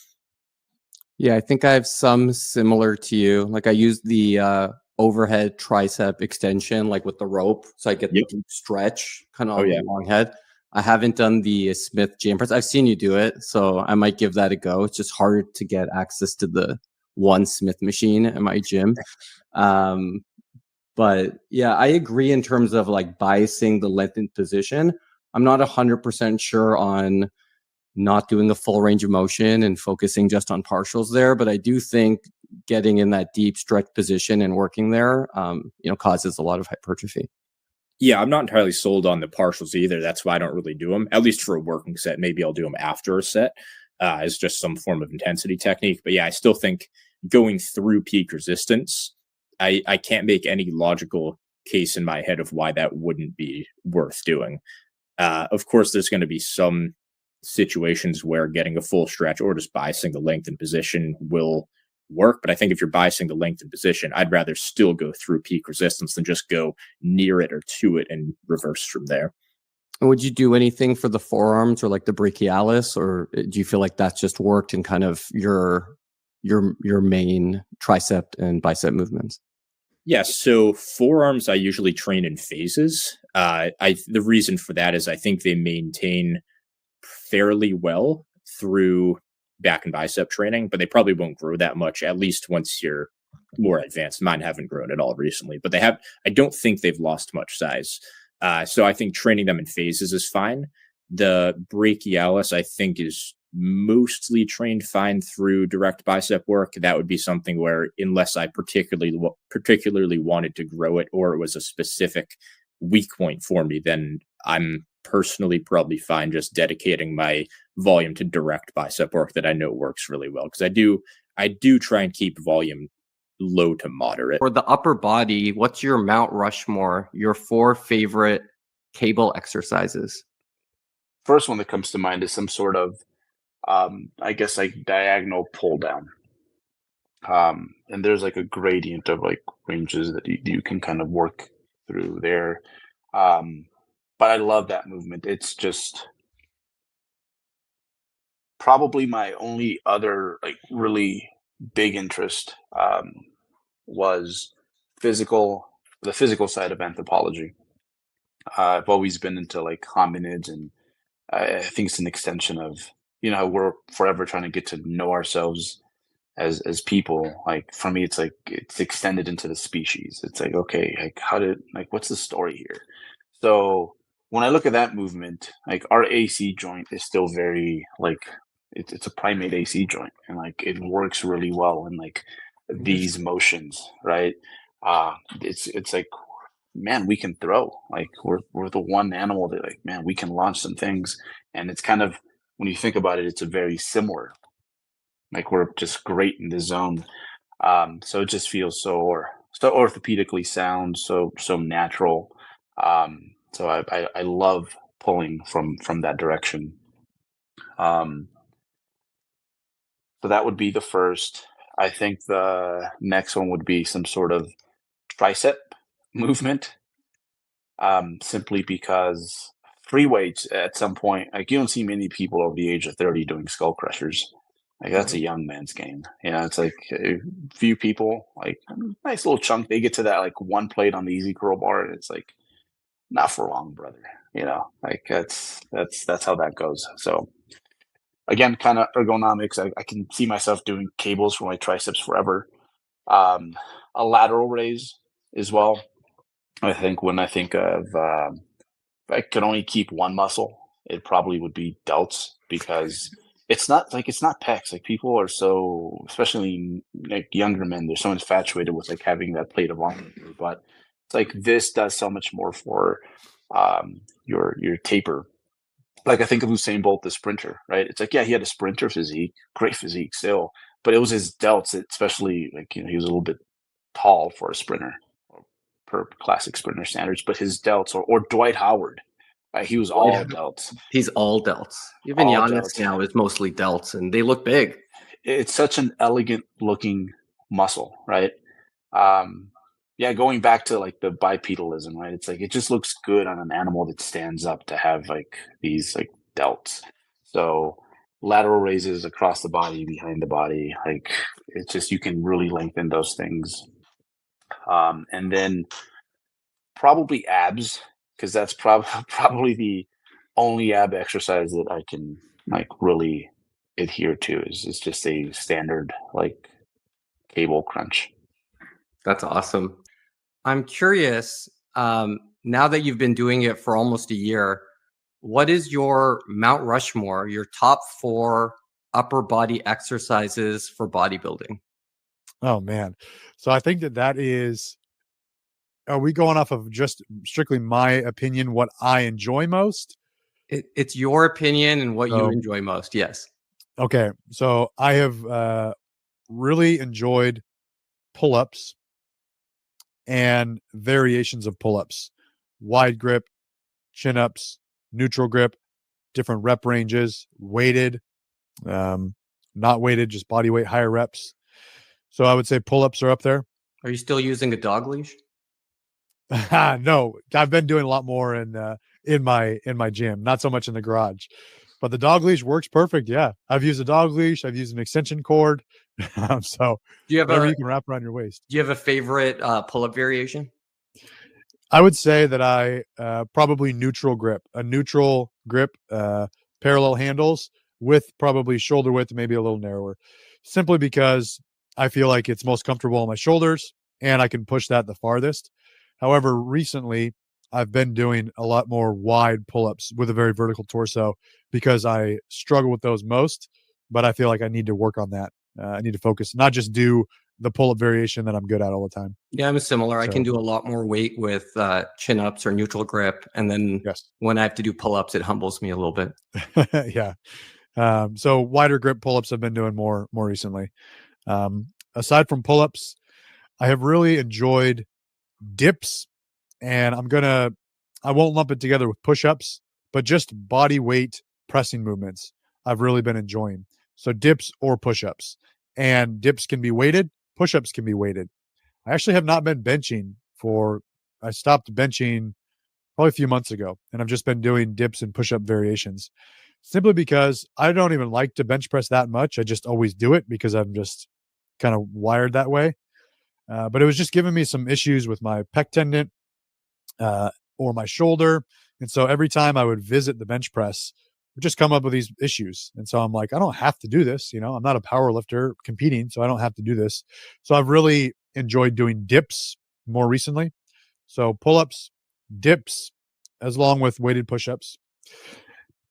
Yeah, I think I have some similar to you. Like I use the overhead tricep extension, like with the rope, so I get the deep stretch kind of on the long head. I haven't done the Smith jam press. I've seen you do it, so I might give that a go. It's just hard to get access to the one Smith machine at my gym. But yeah, I agree in terms of like biasing the lengthened position. I'm not 100% sure on not doing a full range of motion and focusing just on partials there, but I do think getting in that deep stretch position and working there, causes a lot of hypertrophy. Yeah, I'm not entirely sold on the partials either. That's why I don't really do them, at least for a working set. Maybe I'll do them after a set as just some form of intensity technique. But yeah, I still think going through peak resistance, I can't make any logical case in my head of why that wouldn't be worth doing. Of course, there's going to be some situations where getting a full stretch or just biasing the length and position will work. But I think if you're biasing the length and position, I'd rather still go through peak resistance than just go near it or to it and reverse from there. And would you do anything for the forearms or like the brachialis, or do you feel like that's just worked in kind of your main tricep and bicep movements? Yes. So forearms, I usually train in phases. The reason for that is I think they maintain fairly well through back and bicep training, but they probably won't grow that much, at least once you're more advanced. Mine haven't grown at all recently, but I don't think they've lost much size. So I think training them in phases is fine. The brachialis, I think, is mostly trained fine through direct bicep work. That would be something where, unless I particularly wanted to grow it or it was a specific weak point for me, then I'm personally probably fine just dedicating my volume to direct bicep work that I know works really well, because I do try and keep volume low to moderate. For the upper body, what's your Mount Rushmore, your 4 favorite cable exercises? First one that comes to mind is some sort of I guess like diagonal pull down. And there's like a gradient of like ranges that you can kind of work through there. But I love that movement. It's just probably my only other like really big interest was the physical side of anthropology. I've always been into like hominids, and I think it's an extension of, we're forever trying to get to know ourselves as people. Like for me, it's like it's extended into the species. It's like, okay, like what's the story here? So when I look at that movement, like our AC joint is still very like it's a primate AC joint, and like it works really well in like these motions, right? It's like, man, we can throw. Like we're the one animal that like, man, we can launch some things. And it's kind of, when you think about it, it's a very similar, like we're just great in the zone. So it just feels so orthopedically sound, so natural. So I love pulling from that direction. So that would be the first. I think the next one would be some sort of tricep movement. Simply because free weights at some point, like you don't see many people over the age of 30 doing skull crushers. Like that's a young man's game. It's like a few people, like nice little chunk. They get to that like one plate on the easy curl bar, and it's like not for long, brother. Like that's how that goes. So again, kind of ergonomics. I can see myself doing cables for my triceps forever. A lateral raise as well. I think when I think of if I could only keep one muscle, it probably would be delts, because it's not pecs. Like, people are so, especially like younger men, they're so infatuated with like having that plate of armor. But it's like, this does so much more for your taper. Like, I think of Usain Bolt, the sprinter, right? It's like, yeah, he had a sprinter physique, great physique still, but it was his delts, especially, like, he was a little bit tall for a sprinter, per classic sprinter standards, but his delts, or Dwight Howard, he was all delts. He's all delts. Even All Giannis delts. now is mostly delts, and they look big. It's such an elegant looking muscle, right? Yeah, going back to like the bipedalism, right? It's like, it just looks good on an animal that stands up to have like these like delts. So lateral raises across the body, behind the body, like, it's just, you can really lengthen those things. And then probably abs, because that's probably the only ab exercise that I can like really adhere to, is just a standard like cable crunch. That's awesome. I'm curious, now that you've been doing it for almost a year, what is your Mount Rushmore, your top 4 upper body exercises for bodybuilding? Oh man. So I think that is, are we going off of just strictly my opinion, what I enjoy most? It's your opinion and what you enjoy most. Yes. Okay. So I have really enjoyed pull-ups and variations of pull-ups, wide grip, chin-ups, neutral grip, different rep ranges, weighted, not weighted, just body weight, higher reps. So I would say pull-ups are up there. Are you still using a dog leash? No, I've been doing a lot more in my gym, not so much in the garage. But the dog leash works perfect. Yeah, I've used a dog leash. I've used an extension cord. So do you have whatever you can wrap around your waist. Do you have a favorite pull-up variation? I would say that I probably neutral grip, parallel handles with probably shoulder width, maybe a little narrower, simply because I feel like it's most comfortable on my shoulders and I can push that the farthest. However, recently I've been doing a lot more wide pull-ups with a very vertical torso because I struggle with those most, but I feel like I need to work on that. I need to focus, not just do the pull-up variation that I'm good at all the time. Yeah, I'm similar. I can do a lot more weight with chin-ups or neutral grip. And then when I have to do pull-ups, it humbles me a little bit. Yeah. So wider grip pull-ups I've been doing more recently. Aside from pull-ups, I have really enjoyed dips, and I won't lump it together with push-ups, but just body weight pressing movements I've really been enjoying. So dips or push-ups, and dips can be weighted, push-ups can be weighted. I actually have not been benching I stopped benching probably a few months ago, and I've just been doing dips and push-up variations simply because I don't even like to bench press that much. I just always do it because I'm just kind of wired that way. But it was just giving me some issues with my pec tendon or my shoulder. And so every time I would visit the bench press, I would just come up with these issues. And so I'm like, I don't have to do this. I'm not a power lifter competing, so I don't have to do this. So I've really enjoyed doing dips more recently. So pull-ups, dips, as long with weighted push-ups.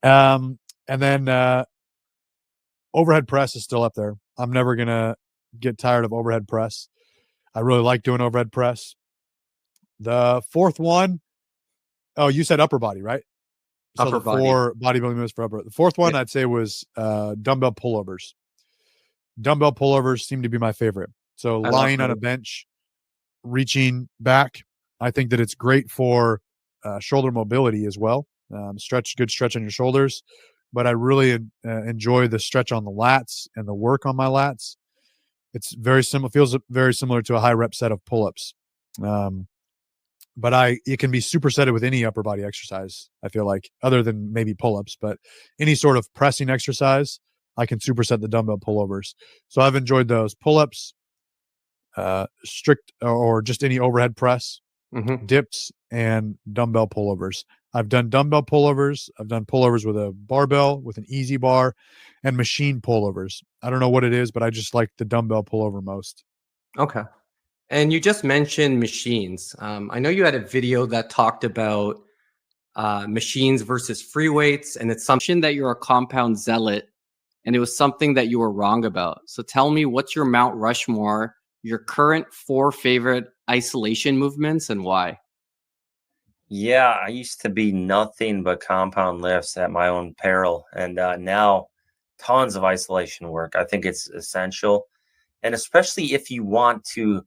And then overhead press is still up there. I'm never going to get tired of overhead press. I really like doing overhead press. The fourth one, you said upper body, right? So the 4 bodybuilding moves for upper. The fourth one I'd say was dumbbell pullovers. Dumbbell pullovers seem to be my favorite. So lying on a bench, reaching back. I think that it's great for shoulder mobility as well. Good stretch on your shoulders. But I really enjoy the stretch on the lats and the work on my lats. It's very similar, feels very similar to a high rep set of pull-ups. But it can be supersetted with any upper body exercise, I feel like, other than maybe pull-ups, but any sort of pressing exercise, I can superset the dumbbell pullovers. So I've enjoyed those pull-ups, strict or just any overhead press, dips, and dumbbell pullovers. I've done dumbbell pullovers. I've done pullovers with a barbell, with an easy bar, and machine pullovers. I don't know what it is, but I just like the dumbbell pullover most. Okay. And you just mentioned machines. I know you had a video that talked about machines versus free weights, and it's something that you're a compound zealot, and it was something that you were wrong about. So tell me, what's your Mount Rushmore, your current 4 favorite isolation movements, and why? Yeah, I used to be nothing but compound lifts at my own peril, and now tons of isolation work. I think it's essential, and especially if you want to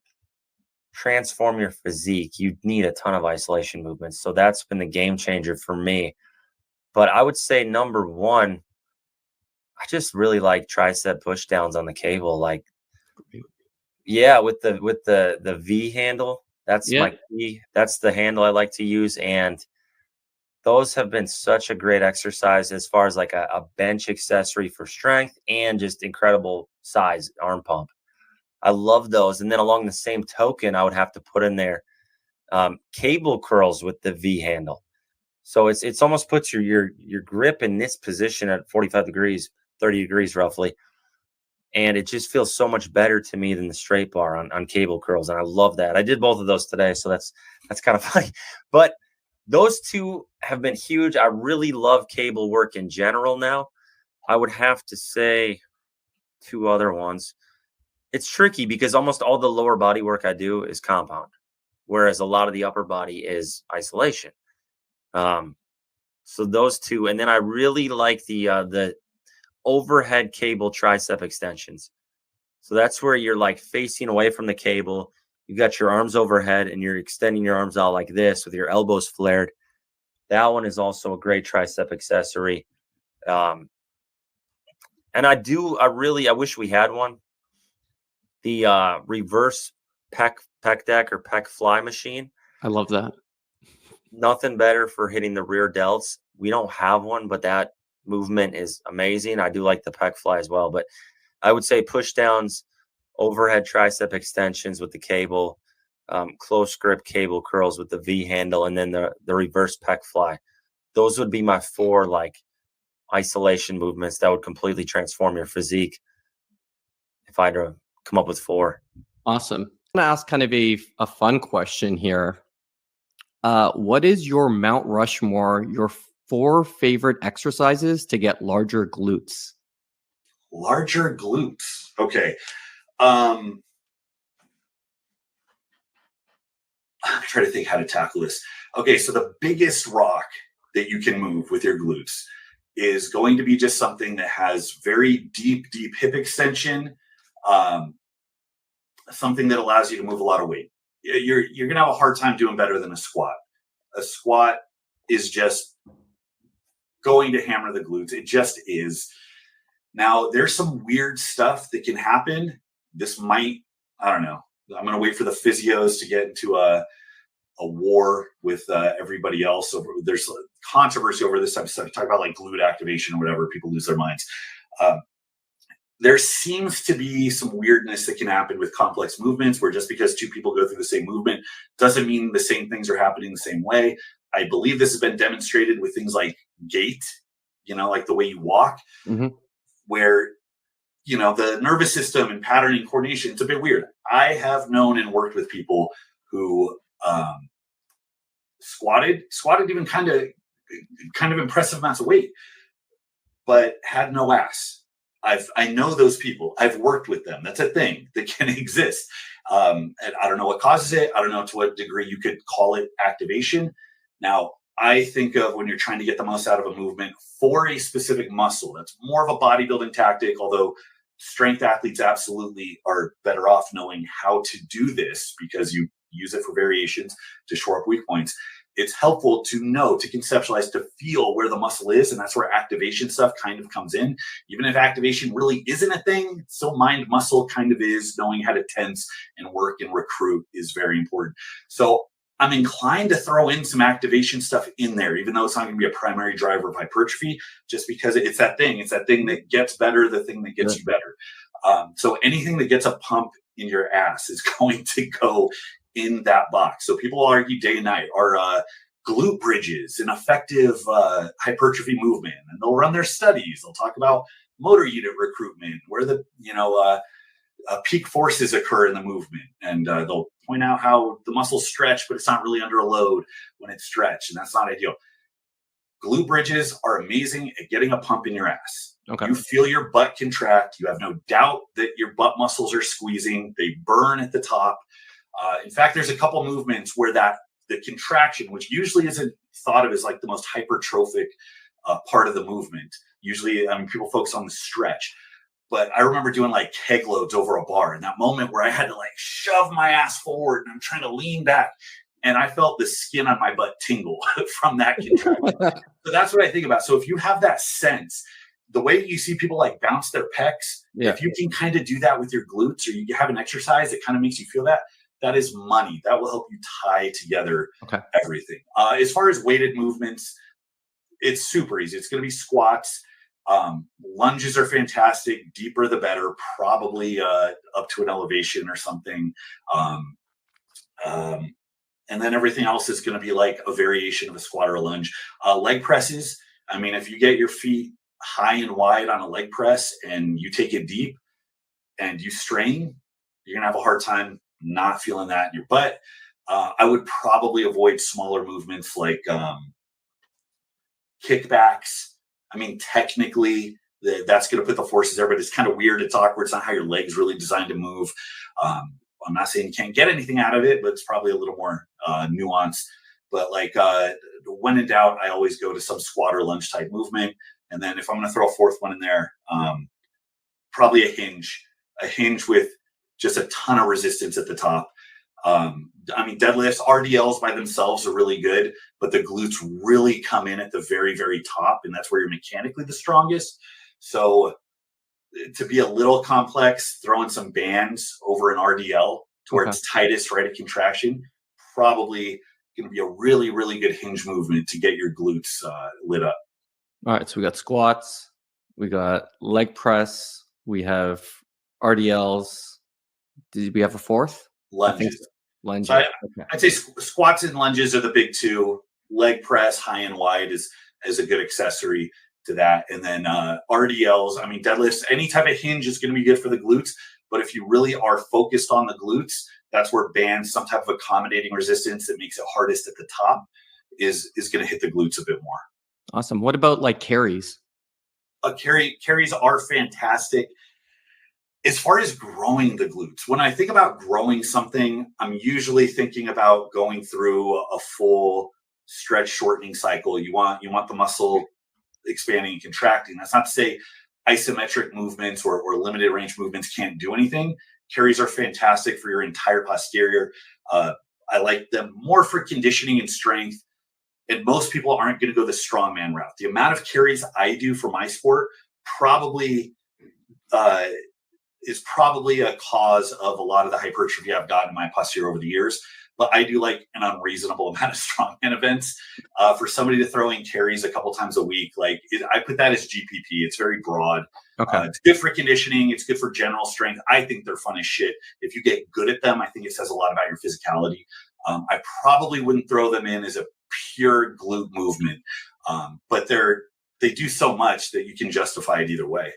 transform your physique, you need a ton of isolation movements. So that's been the game changer for me. But I would say number one, I just really like tricep push downs on the cable. Like, yeah, with the V handle. That's Yeah. my key. That's the handle I like to use. And those have been such a great exercise as far as like a bench accessory for strength and just incredible size arm pump. I love those. And then along the same token, I would have to put in there cable curls with the V handle. So it's almost puts your grip in this position at 45 degrees, 30 degrees roughly. And it just feels so much better to me than the straight bar on cable curls. And I love that. I did both of those today. So that's kind of funny. But those two have been huge. I really love cable work in general now. I would have to say 2 other ones. It's tricky because almost all the lower body work I do is compound, whereas a lot of the upper body is isolation. So those 2, and then I really like the overhead cable tricep extensions. So that's where you're like facing away from the cable. You've got your arms overhead and you're extending your arms out like this with your elbows flared. That one is also a great tricep accessory. And I wish we had one. The reverse pec deck or pec fly machine. I love that. Nothing better for hitting the rear delts. We don't have one, but that movement is amazing. I do like the pec fly as well, but I would say push downs, overhead tricep extensions with the cable, close grip cable curls with the V handle, and then the reverse pec fly. Those would be my 4 like isolation movements that would completely transform your physique if I had to come up with 4. Awesome. I'm going to ask kind of a fun question here. What is your Mount Rushmore, your 4 favorite exercises to get larger glutes? Larger glutes. Okay. I'm trying to think how to tackle this. Okay, so the biggest rock that you can move with your glutes is going to be just something that has very deep hip extension, something that allows you to move a lot of weight. You're going to have a hard time doing better than a squat. A squat is just going to hammer the glutes. It just is. Now, there's some weird stuff that can happen. This might, I don't know. I'm going to wait for the physios to get into a war with everybody else. There's controversy over this type of stuff. Talk about like glute activation or whatever. People lose their minds. There seems to be some weirdness that can happen with complex movements where just because 2 people go through the same movement doesn't mean the same things are happening the same way. I believe this has been demonstrated with things like gait, like the way you walk, where, the nervous system and patterning coordination, it's a bit weird. I have known and worked with people who squatted even kind of impressive amounts of weight, but had no ass. I know those people. I've worked with them. That's a thing that can exist. And I don't know what causes it. I don't know to what degree you could call it activation. Now, I think of when you're trying to get the most out of a movement for a specific muscle. That's more of a bodybuilding tactic, although strength athletes absolutely are better off knowing how to do this because you use it for variations to shore up weak points. It's helpful to know, to conceptualize, to feel where the muscle is. And that's where activation stuff kind of comes in. Even if activation really isn't a thing, so mind muscle kind of is. Knowing how to tense and work and recruit is very important. So I'm inclined to throw in some activation stuff in there, even though it's not going to be a primary driver of hypertrophy, just because it's that thing. It's that thing that gets better, the thing that gets you better. So anything that gets a pump in your ass is going to go in that box. So people argue day and night, are glute bridges an effective hypertrophy movement? And they'll run their studies. They'll talk about motor unit recruitment, where the peak forces occur in the movement, and they'll point out how the muscles stretch, but it's not really under a load when it's stretched, and that's not ideal. Glute bridges are amazing at getting a pump in your ass. Okay. You feel your butt contract. You have no doubt that your butt muscles are squeezing. They burn at the top. In fact, there's a couple movements where the contraction, which usually isn't thought of as like the most hypertrophic part of the movement. Usually, people focus on the stretch. But I remember doing like keg loads over a bar, in that moment where I had to like shove my ass forward and I'm trying to lean back. And I felt the skin on my butt tingle from that contraction. So that's what I think about. So if you have that sense, the way you see people like bounce their pecs, if you can kind of do that with your glutes, or you have an exercise that kind of makes you feel that, that is money. That will help you tie together everything. As far as weighted movements, it's super easy. It's going to be squats. Lunges are fantastic. Deeper the better. Probably up to an elevation or something. And then everything else is going to be like a variation of a squat or a lunge. Leg presses. I mean, if you get your feet high and wide on a leg press and you take it deep and you strain, you're going to have a hard time not feeling that in your butt. I would probably avoid smaller movements like kickbacks. I mean, technically, that's going to put the forces there, but it's kind of weird. It's awkward. It's not how your leg's really designed to move. I'm not saying you can't get anything out of it, but it's probably a little more nuanced. But like when in doubt, I always go to some squat or lunge type movement. And then if I'm going to throw a fourth one in there, probably a hinge with just a ton of resistance at the top. I mean, deadlifts, RDLs by themselves are really good, but the glutes really come in at the very, very top, and that's where you're mechanically the strongest. So to be a little complex, throwing some bands over an RDL to where it's tightest right at contraction, probably going to be a really, really good hinge movement to get your glutes lit up. All right, so we got squats, we got leg press, we have RDLs. Did we have a fourth? Lunges. Lunges. So I'd say squats and lunges are the big two. Leg press, high and wide, is a good accessory to that. And then RDLs, I mean, deadlifts, any type of hinge is going to be good for the glutes. But if you really are focused on the glutes, that's where bands, some type of accommodating resistance that makes it hardest at the top, is going to hit the glutes a bit more. Awesome. What about like carries? Carries are fantastic. As far as growing the glutes, when I think about growing something, I'm usually thinking about going through a full stretch shortening cycle. You want the muscle expanding and contracting. That's not to say isometric movements or limited range movements can't do anything. Carries are fantastic for your entire posterior. I like them more for conditioning and strength. And most people aren't going to go the strongman route. The amount of carries I do for my sport is probably a cause of a lot of the hypertrophy I've gotten in my posterior over the years. But I do like an unreasonable amount of strongman events. For somebody to throw in carries a couple times a week, I put that as GPP. It's very broad. It's good for conditioning. It's good for general strength. I think they're fun as shit. If you get good at them, I think it says a lot about your physicality. I probably wouldn't throw them in as a pure glute movement, but they do so much that you can justify it either way.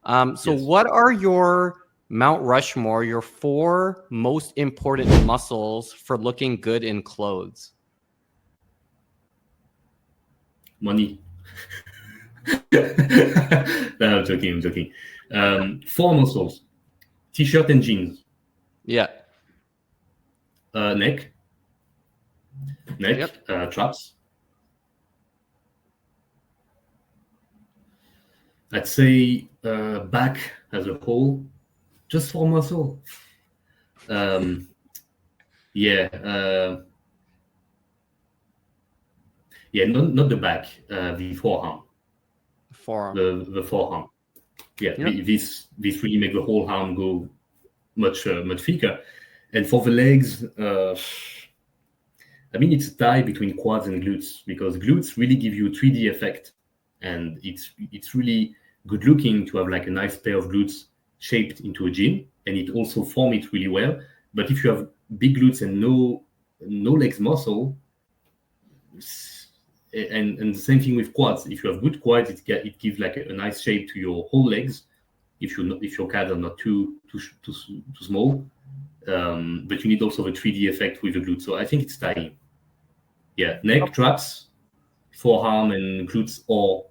What are your Mount Rushmore, your 4 most important muscles for looking good in clothes? Money. No, I'm joking. 4 muscles: t-shirt and jeans. Yeah. Neck. Traps. I'd say back as a whole, just 4 muscle. Not the back, the forearm. The forearm. Yeah, this really make the whole arm go much thicker. And for the legs, I mean, it's a tie between quads and glutes, because glutes really give you a 3D effect, and it's really good looking to have like a nice pair of glutes shaped into a gym, and it also form it really well. But if you have big glutes and no legs muscle, and the same thing with quads, if you have good quads, it gives like a nice shape to your whole legs. if your calves are not too small. But you need also the 3D effect with the glutes. So I think it's tying. Yeah, neck, traps, forearm, and glutes or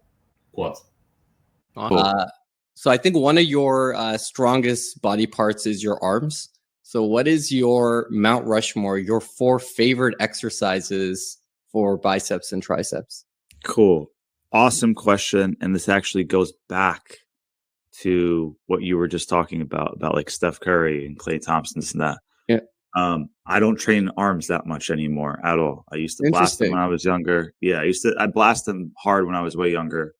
quads. So I think one of your strongest body parts is your arms. So what is your Mount Rushmore, your 4 favorite exercises for biceps and triceps? Cool. Awesome question. And this actually goes back to what you were just talking about like Steph Curry and Klay Thompson, this and that. Yeah. I don't train arms that much anymore at all. I used to blast them when I was younger. Yeah, I blast them hard when I was way younger.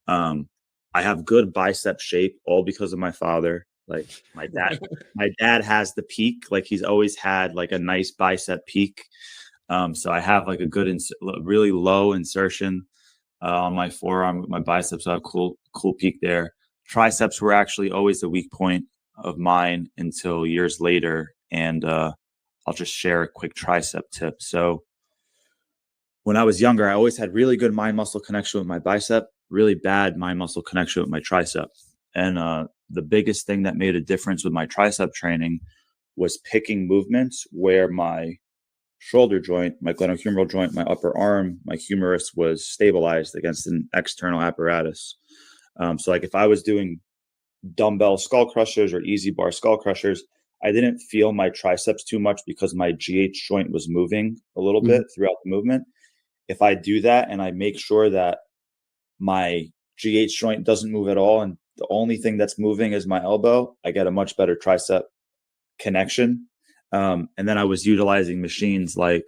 I have good bicep shape, all because of my father. Like my dad has the peak. Like he's always had like a nice bicep peak. So I have like a good, really low insertion on my forearm with my biceps. So I have cool peak there. Triceps were actually always the weak point of mine until years later. And I'll just share a quick tricep tip. So when I was younger, I always had really good mind muscle connection with my bicep, really bad mind muscle connection with my tricep. And the biggest thing that made a difference with my tricep training was picking movements where my shoulder joint, my glenohumeral joint, my upper arm, my humerus was stabilized against an external apparatus. So like if I was doing dumbbell skull crushers or easy bar skull crushers, I didn't feel my triceps too much because my GH joint was moving a little bit throughout the movement. If I do that and I make sure that my GH joint doesn't move at all and the only thing that's moving is my elbow, I get a much better tricep connection. And then I was utilizing machines like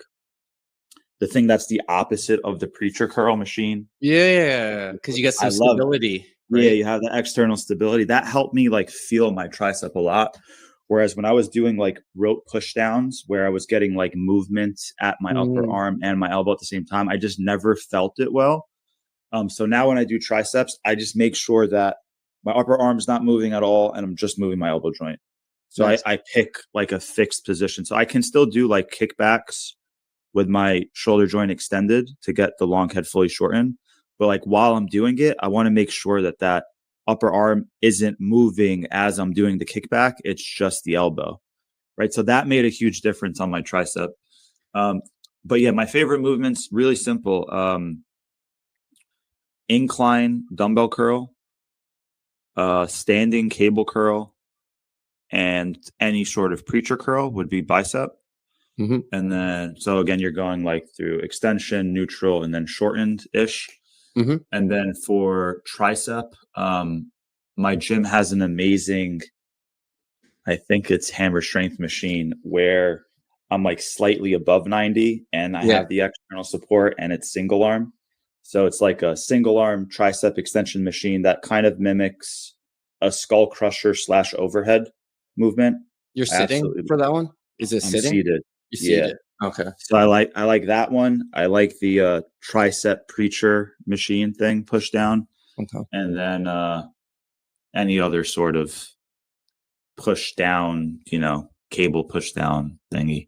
the thing that's the opposite of the preacher curl machine. Yeah, because you get some stability. Right? Yeah, you have the external stability. That helped me like feel my tricep a lot. Whereas when I was doing like rope push downs where I was getting like movement at my upper arm and my elbow at the same time, I just never felt it well. So now when I do triceps, I just make sure that my upper arm's not moving at all and I'm just moving my elbow joint. So nice. I pick like a fixed position. So I can still do like kickbacks with my shoulder joint extended to get the long head fully shortened. But like while I'm doing it, I want to make sure that that upper arm isn't moving as I'm doing the kickback. It's just the elbow, right? So that made a huge difference on my tricep. But yeah, my favorite movements, really simple. Incline dumbbell curl, standing cable curl, and any sort of preacher curl would be bicep. And then, so again, you're going like through extension, neutral, and then shortened-ish. And then for tricep, my gym has an amazing, I think it's hammer strength machine where I'm like slightly above 90 and I have the external support and it's single arm. So it's like a single arm tricep extension machine that kind of mimics a skull crusher / overhead movement. You're sitting for that one? Is it sitting? Seated. You're seated. Okay. So I like that one. I like the tricep preacher machine thing, push down. Okay. And then any other sort of push down, cable push down thingy.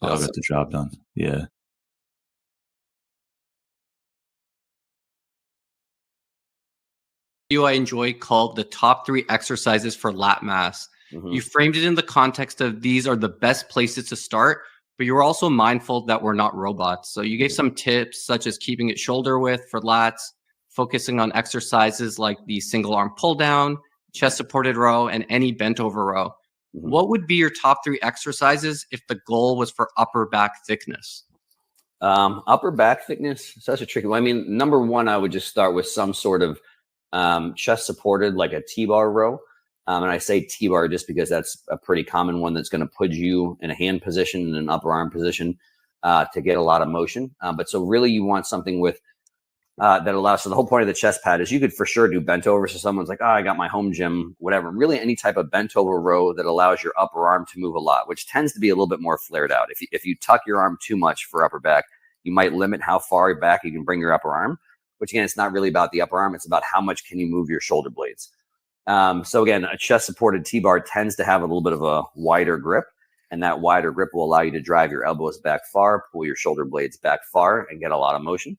Awesome. I'll get the job done. Yeah. I enjoy called the top 3 exercises for lat mass. You framed it in the context of these are the best places to start, but you're also mindful that we're not robots. So you gave some tips such as keeping it shoulder width for lats, focusing on exercises like the single arm pull down, chest supported row, and any bent over row. What would be your top 3 exercises if the goal was for upper back thickness? Upper back thickness, such a tricky one. I mean, number one, I would just start with some sort of chest supported, like a T-bar row. And I say T-bar just because that's a pretty common one that's going to put you in a hand position and an upper arm position to get a lot of motion. But so really you want something with that allows. So the whole point of the chest pad is you could for sure do bent over. So someone's like, oh, I got my home gym, whatever. Really any type of bent over row that allows your upper arm to move a lot, which tends to be a little bit more flared out. If you tuck your arm too much for upper back, you might limit how far back you can bring your upper arm, which again, it's not really about the upper arm. It's about how much can you move your shoulder blades. So again, a chest supported T-bar tends to have a little bit of a wider grip, and that wider grip will allow you to drive your elbows back far, pull your shoulder blades back far, and get a lot of motion.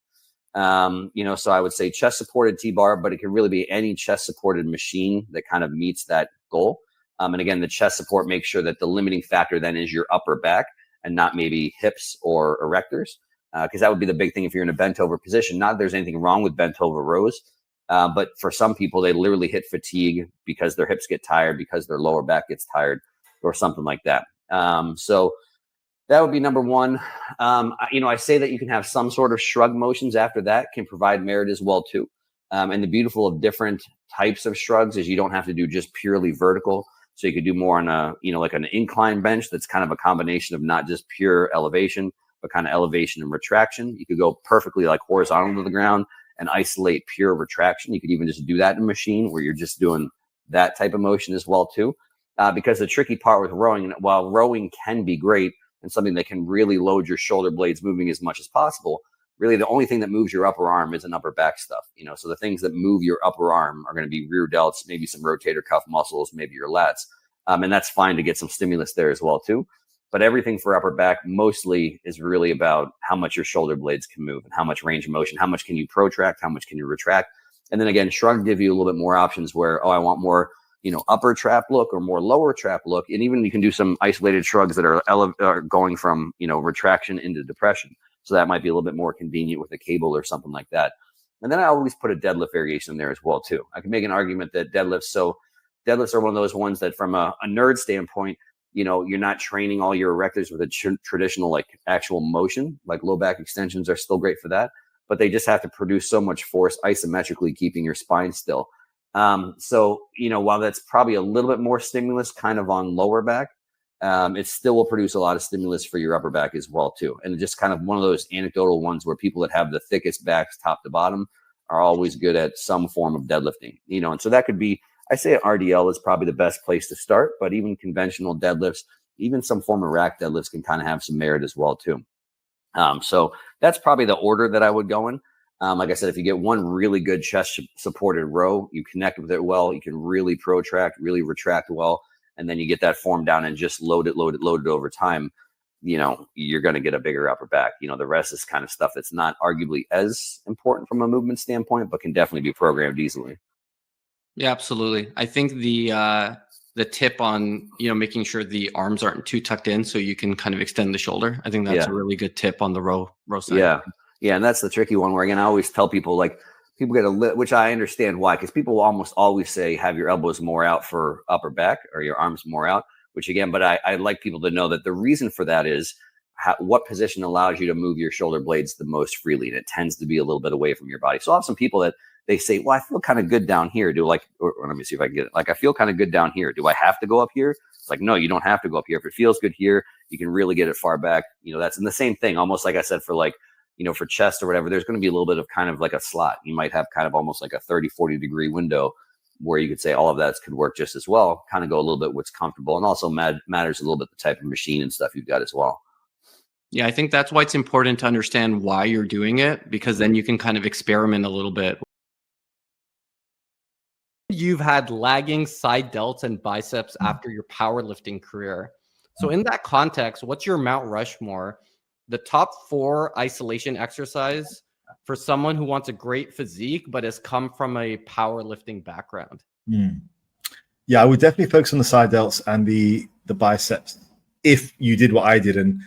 So I would say chest supported T-bar, but it can really be any chest supported machine that kind of meets that goal. And again, the chest support makes sure that the limiting factor then is your upper back and not maybe hips or erectors, because that would be the big thing if you're in a bent over position. Not that there's anything wrong with bent over rows, but for some people, they literally hit fatigue because their hips get tired, because their lower back gets tired, or something like that. So that would be number one. I say that you can have some sort of shrug motions after that can provide merit as well too. And the beautiful of different types of shrugs is you don't have to do just purely vertical. So you could do more on like an incline bench that's kind of a combination of not just pure elevation, but kind of elevation and retraction. You could go perfectly like horizontal to the ground and isolate pure retraction. You could even just do that in a machine where you're just doing that type of motion as well too. Because the tricky part with rowing, while rowing can be great and something that can really load your shoulder blades moving as much as possible, really the only thing that moves your upper arm is an upper back stuff. So the things that move your upper arm are going to be rear delts, maybe some rotator cuff muscles, maybe your lats. And that's fine to get some stimulus there as well too. But everything for upper back mostly is really about how much your shoulder blades can move and how much range of motion, how much can you protract, how much can you retract. And then again, shrug give you a little bit more options where, I want more, upper trap look or more lower trap look. And even you can do some isolated shrugs that are going from, retraction into depression. So that might be a little bit more convenient with a cable or something like that. And then I always put a deadlift variation in there as well too. I can make an argument that deadlifts are one of those ones that from a nerd standpoint, you're not training all your erectors with a traditional like actual motion, like low back extensions are still great for that, but they just have to produce so much force isometrically, keeping your spine still. While that's probably a little bit more stimulus kind of on lower back, it still will produce a lot of stimulus for your upper back as well too. And just kind of one of those anecdotal ones where people that have the thickest backs top to bottom are always good at some form of deadlifting, and so that could be, I say RDL is probably the best place to start, but even conventional deadlifts, even some form of rack deadlifts can kind of have some merit as well too. So that's probably the order that I would go in. Like I said, if you get one really good chest supported row, you connect with it well, you can really protract, really retract well, and then you get that form down and just load it over time, you're going to get a bigger upper back. The rest is kind of stuff that's not arguably as important from a movement standpoint, but can definitely be programmed easily. Yeah, absolutely. I think the tip on, making sure the arms aren't too tucked in so you can kind of extend the shoulder. I think that's a really good tip on the row side. Yeah. Yeah. And that's the tricky one where, again, I always tell people, like, people get which I understand why, because people will almost always say, have your elbows more out for upper back or your arms more out, which again, but I like people to know that the reason for that is what position allows you to move your shoulder blades the most freely. And it tends to be a little bit away from your body. So I have some people that they say, well, I feel kind of good down here. Or let me see if I can get it. Like, I feel kind of good down here. Do I have to go up here? It's like, no, you don't have to go up here. If it feels good here, you can really get it far back. That's in the same thing, almost like I said, for like, for chest or whatever, there's going to be a little bit of kind of like a slot. You might have kind of almost like a 30-40 degree window where you could say all of that could work just as well, kind of go a little bit what's comfortable, and also matters a little bit the type of machine and stuff you've got as well. Yeah, I think that's why it's important to understand why you're doing it, because then you can kind of experiment a little bit. You've had lagging side delts and biceps after your powerlifting career. So in that context, what's your Mount Rushmore, the top 4 isolation exercise for someone who wants a great physique but has come from a powerlifting background? Yeah, I would definitely focus on the side delts and the biceps if you did what I did and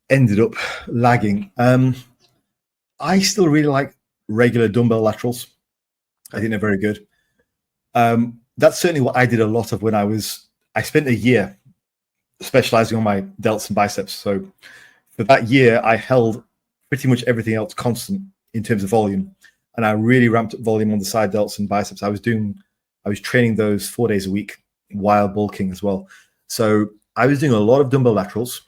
ended up lagging. I still really like regular dumbbell laterals. I think they're very good. That's certainly what I did a lot of when I spent a year specializing on my delts and biceps. So for that year, I held pretty much everything else constant in terms of volume. And I really ramped up volume on the side delts and biceps. I was training those 4 days a week while bulking as well. So I was doing a lot of dumbbell laterals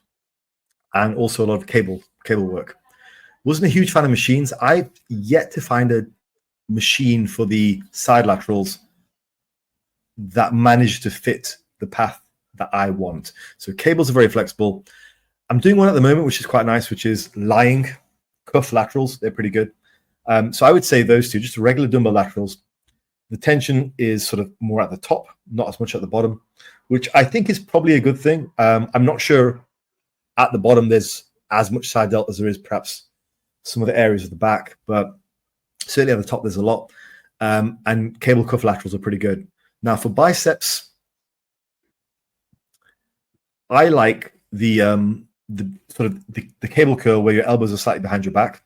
and also a lot of cable work. Wasn't a huge fan of machines. I've yet to find a machine for the side laterals that managed to fit the path that I want. So cables are very flexible. I'm doing one at the moment, which is quite nice, which is lying cuff laterals. They're pretty good. So I would say those two, just regular dumbbell laterals. The tension is sort of more at the top, not as much at the bottom, which I think is probably a good thing. I'm not sure at the bottom there's as much side delt as there is perhaps some other areas of the back, but certainly at the top there's a lot. And cable cuff laterals are pretty good. Now for biceps, I like the sort of the cable curl where your elbows are slightly behind your back.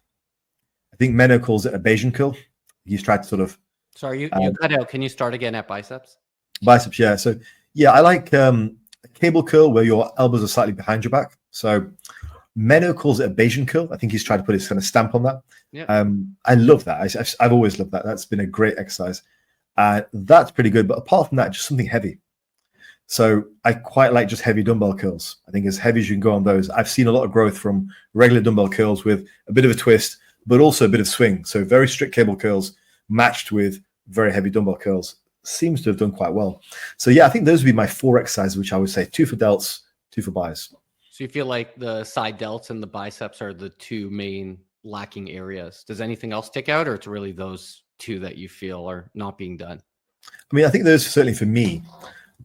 I think Menno calls it a Bayesian curl. He's tried to sort of. Sorry, you cut out. Can you start again at biceps? Biceps, yeah. So yeah, I like a cable curl where your elbows are slightly behind your back. So Menno calls it a Bayesian curl. I think he's tried to put his kind of stamp on that. Yeah. I love that. I've always loved that. That's been a great exercise. That's pretty good. But apart from that, just something heavy. So I quite like just heavy dumbbell curls. I think as heavy as you can go on those. I've seen a lot of growth from regular dumbbell curls with a bit of a twist, but also a bit of swing. So very strict cable curls matched with very heavy dumbbell curls seems to have done quite well. So yeah, I think those would be my 4 exercises, which I would say 2 for delts, 2 for bis. So you feel like the side delts and the biceps are the 2 main lacking areas. Does anything else stick out, or it's really those 2 that you feel are not being done? I mean, I think those certainly for me.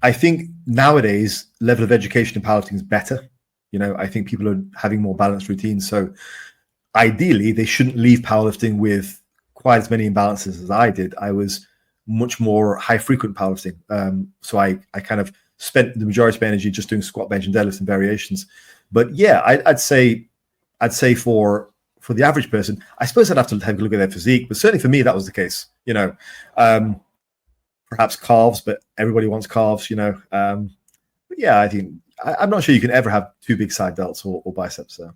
I think nowadays level of education in powerlifting is better. You know, I think people are having more balanced routines. So ideally, they shouldn't leave powerlifting with quite as many imbalances as I did. I was much more high frequent powerlifting. So I kind of spent the majority of my energy just doing squat, bench, and deadlifts and variations. But yeah, I'd say for the average person, I suppose I'd have to have a look at their physique. But certainly for me, that was the case. You know, perhaps calves, but everybody wants calves. You know, but yeah, I think I'm not sure you can ever have 2 big side delts or biceps. So